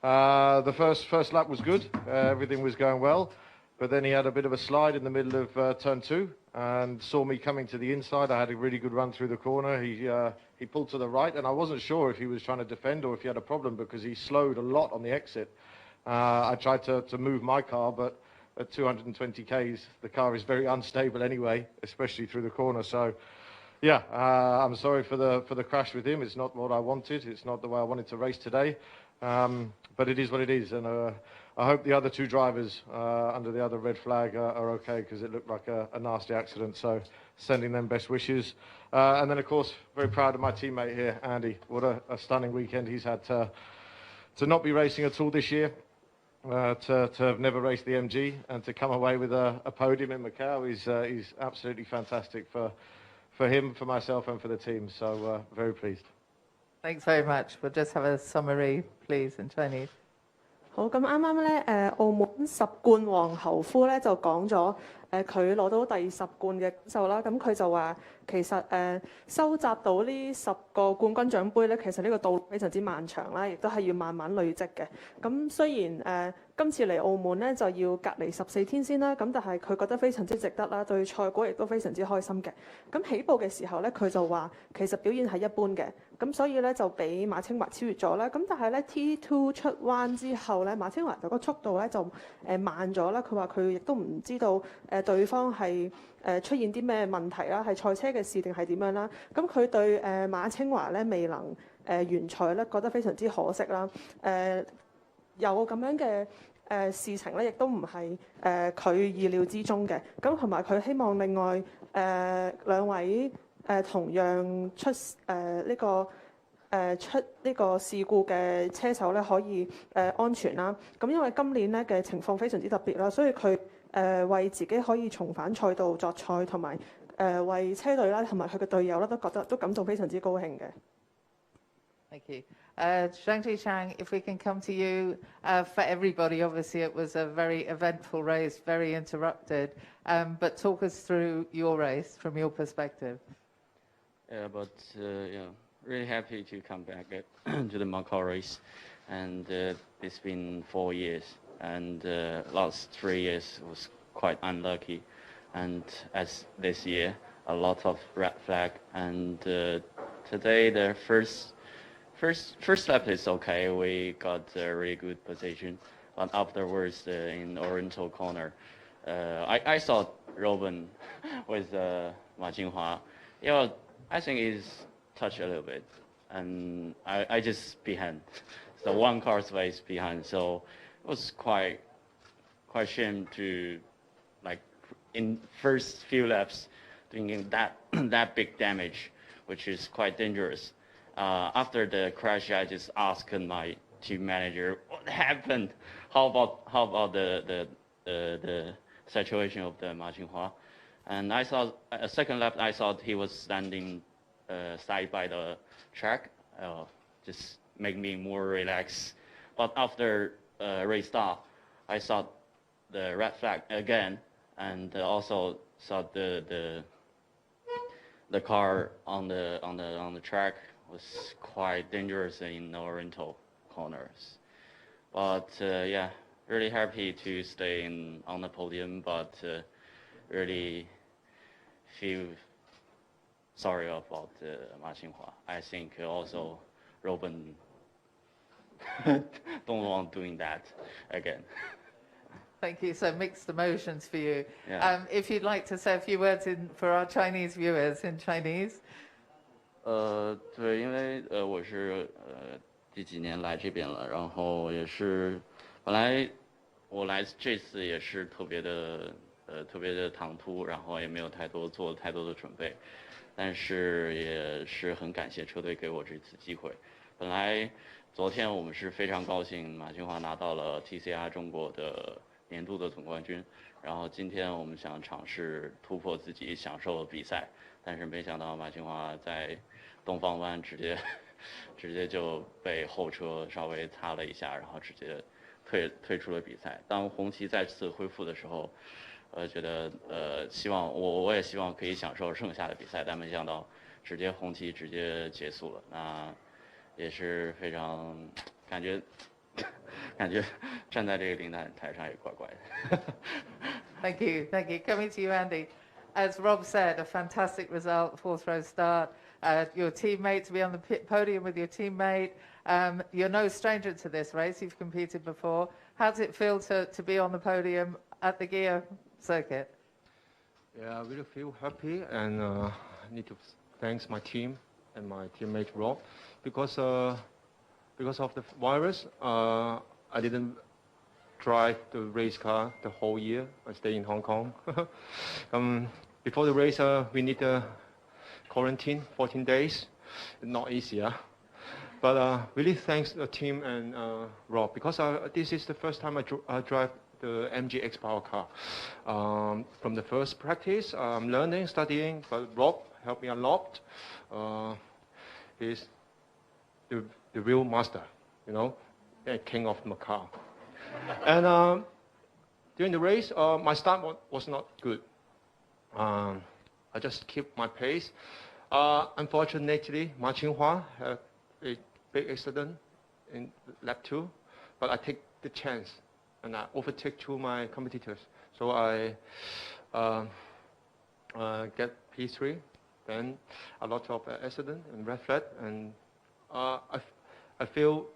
S5: The first lap was good. Everything was going well. But then he had a bit of a slide in the middle of turn 2 and saw me coming to the inside. I had a really good run through the corner. He pulled to the right, and I wasn't sure if he was trying to defend or if he had a problem because he slowed a lot on the exit. I tried to move my car, but at 220 Ks, the car is very unstable anyway, especially through the corner. So, yeah, I'm sorry for the crash with him. It's not what I wanted. It's not the way I wanted to race today. But it is what it is. And I hope the other 2 drivers under the other red flag are okay, because it looked like a nasty accident. So sending them best wishes. And then, of course, very proud of my teammate here, Andy. What a stunning weekend he's had to not be racing at all this year. To have never raced the MG and to come away with a podium in Macau is absolutely fantastic for him, for myself, and for the team. So very pleased.
S3: Thanks very much. We'll just have a summary, please, in Chinese.
S6: 好，咁啱啱咧，澳門10冠王侯夫咧就講咗，佢攞到第10冠嘅感受啦。咁佢就話其實收集到呢10個冠軍獎杯咧，其實呢個道路非常之漫長啦，亦都係要慢慢累積嘅。咁雖然今次嚟澳門咧就要隔離14天先啦，咁但係佢覺得非常之值得啦，對賽果亦都非常之開心嘅。咁起步嘅時候咧，佢就話其實表現係一般嘅，咁所以咧就俾馬清華超越咗啦。咁但係咧 T2 出彎之後咧，馬清華就個速度咧就慢咗啦。佢話佢亦都唔知道對方係出現啲咩問題啦，係賽車嘅事定係點樣啦。咁佢對馬清華咧未能完賽咧覺得非常之可惜啦。有咁樣嘅事情咧，亦都唔係佢意料之中嘅。咁同埋佢希望另外兩位同樣出呢個事故嘅車手咧，可以安全啦。咁因為今年咧嘅情況非常之特別啦，所以佢為自己可以重返賽道作賽，同埋為車隊啦，同埋佢嘅隊友啦，都感到非常之高興嘅。
S3: Thank you. Zhang Jichang, if we can come to you, for everybody, obviously it was a very eventful race, very interrupted, but talk us through your race from your perspective.
S7: Yeah, but really happy to come back to the Macau race, and it's been 4 years, and last 3 years was quite unlucky, and as this year, a lot of red flag, and today the first lap is okay. We got a really good position, but afterwards in Oriental corner, I saw Robin with Ma Jinghua. I think he's touched a little bit, and I just behind, so 1 car space behind. So it was quite shame to, like, in first few laps doing that big damage, which is quite dangerous. After the crash, I just asked my team manager what happened. How about the situation of the Ma Jinghua? And I saw a second lap. I saw he was standing side by the track, just make me more relaxed. But after race start, I saw the red flag again, and also saw the car on the track was quite dangerous in Oriental corners. But yeah, really happy to stay on the podium, but really feel sorry about Ma Xinhua. I think also Robin don't want doing that again.
S3: Thank you. So mixed emotions for you.
S7: Yeah.
S3: If you'd like to say a few words for our Chinese viewers in Chinese.
S7: 对，因为我是第几年来这边了，然后也是本来我来这次也是特别的唐突，然后也没有做太多的准备，但是也是很感谢车队给我这次机会。本来昨天我们是非常高兴马清华拿到了 TCR 中国的年度的总冠军，然后今天我们想尝试突破自己，享受比赛，但是没想到马清华在东方湾直接就被后车稍微擦了一下，然后直接退出了比赛。当红旗再次恢复的时候，觉得希望我也希望可以享受剩下的比赛，但没想到红旗直接结束了，那也是非常感觉站在这个领奖台上也怪怪的。
S3: Thank you. Coming to you, Andy. As Rob said, a fantastic result, fourth row start. Your teammate, to be on the podium with your teammate. You're no stranger to this race. You've competed before. How does it feel to be on the podium at the Guia circuit?
S8: Yeah, I really feel happy, and I need to thank my team and my teammate Rob, because of the virus, I didn't drive the race car the whole year. I stay in Hong Kong. Before the race, we need to quarantine 14 days. Not easy, but really thanks the team and Rob, because this is the first time I drive the MG X Power car. From the first practice, I'm learning, studying, but Rob helped me a lot. He's the real master, king of Macau. And during the race, my start was not good. I just keep my pace. Unfortunately, Ma Qinghua had a big accident in lap 2, but I take the chance and I overtake 2 of my competitors. So I get P3, then a lot of accident and red flag, and I feel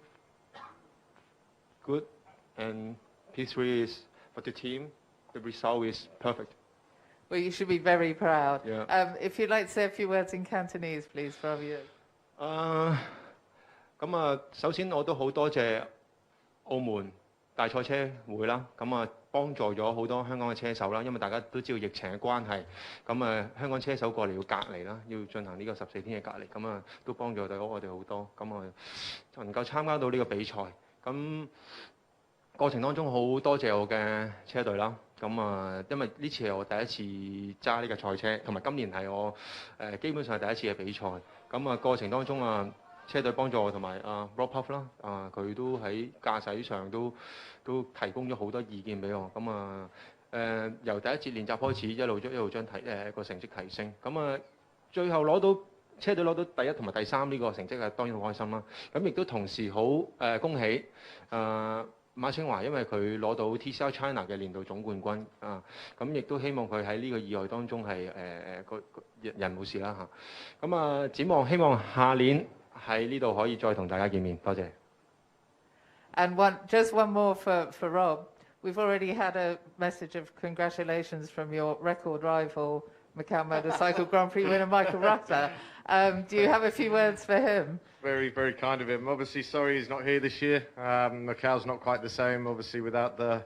S8: good, and P3 is for the team. The result is perfect.
S3: Well, you should be very proud.
S8: Yeah.
S3: If you'd like to say a few words in Cantonese, please, for our viewers.
S8: 首先我都好多謝澳門大賽車會啦，幫助咗好多香港嘅車手啦，因為大家都知道疫情嘅關係，香港車手過嚟要隔離啦，要進行呢個14天嘅隔離，都幫助到我哋好多，能夠參加到呢個比賽，過程當中好多謝我嘅車隊啦，因為呢次係我第一次揸呢個賽車，同埋今年係我基本上係第一次嘅比賽，過程當中車隊幫助我同埋Rob Huff 啦，佢都喺駕駛上都提供咗好多意見俾我，由第一節練習開始一路將個成績提升，最後車隊攞到第1同埋第3呢個成績係當然好開心啦，亦都同時好恭喜馬清華，因為佢攞到 TCR China 嘅年度總冠軍，亦都希望佢喺呢個意外當中係人冇事啦嚇，展望希望下年喺呢度可以再同大家見面，多謝。
S3: And just one more for Rob. We've already had a message of congratulations from your record rival, Macau Motorcycle Grand Prix winner Michael Rutter. Do you have a few words for him?
S5: Very, very kind of him. Obviously, sorry he's not here this year. Macau's not quite the same, obviously, without the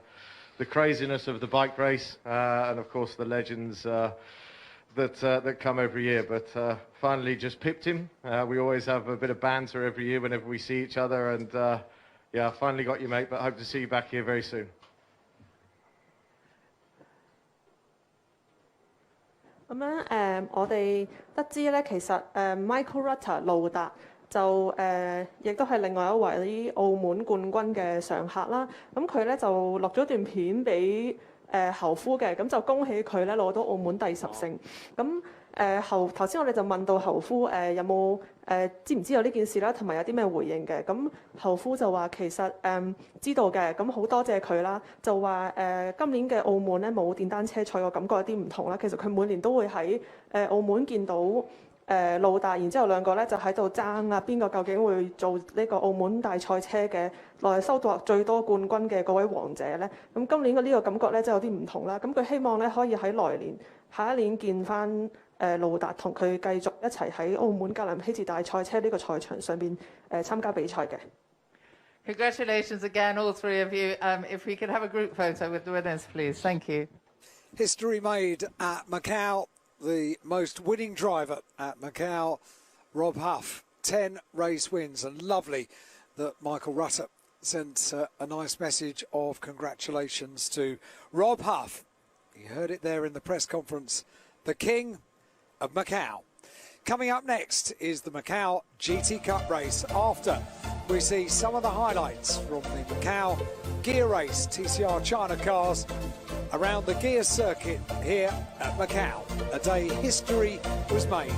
S5: craziness of the bike race and, of course, the legends that come every year. But finally just pipped him. We always have a bit of banter every year whenever we see each other. And, yeah, finally got you, mate, but hope to see you back here very soon.
S6: 我哋得知咧，其實Michael Rutter 路達就亦都係另外一位澳門冠軍嘅常客啦。佢咧就錄咗段片俾侯夫嘅，就恭喜佢咧攞到澳門第10勝。頭先我哋就問到侯夫有冇知唔知有呢件事啦，同埋有啲咩回應嘅。侯夫就話其實知道嘅，好多謝佢啦。就話今年嘅澳門咧冇電單車賽，我感覺有啲唔同啦。其實佢每年都會喺澳門見到路達，然之後兩個咧就喺度爭啦，邊個究竟會做呢個澳門大賽車嘅來收穫最多冠軍嘅嗰位王者咧？今年嘅呢個感覺咧真係有啲唔同啦。佢希望咧可以喺來年下一年見翻路達，同佢繼續一齊喺澳門格林希治大賽車呢個賽場上邊參加比賽嘅。
S3: Congratulations again, all three of you. If we could have a group photo with the winners, please. Thank you.
S1: History made at Macau. the most winning driver at Macau, Rob Huff. 10 race wins, and lovely that Michael Rutter sent a nice message of congratulations to Rob Huff. You heard it there in the press conference, the King of Macau. Coming up next is the Macau GT Cup race, after we see some of the highlights from the Macau Guia Race TCR China cars around the Guia circuit here at Macau. A day history was made.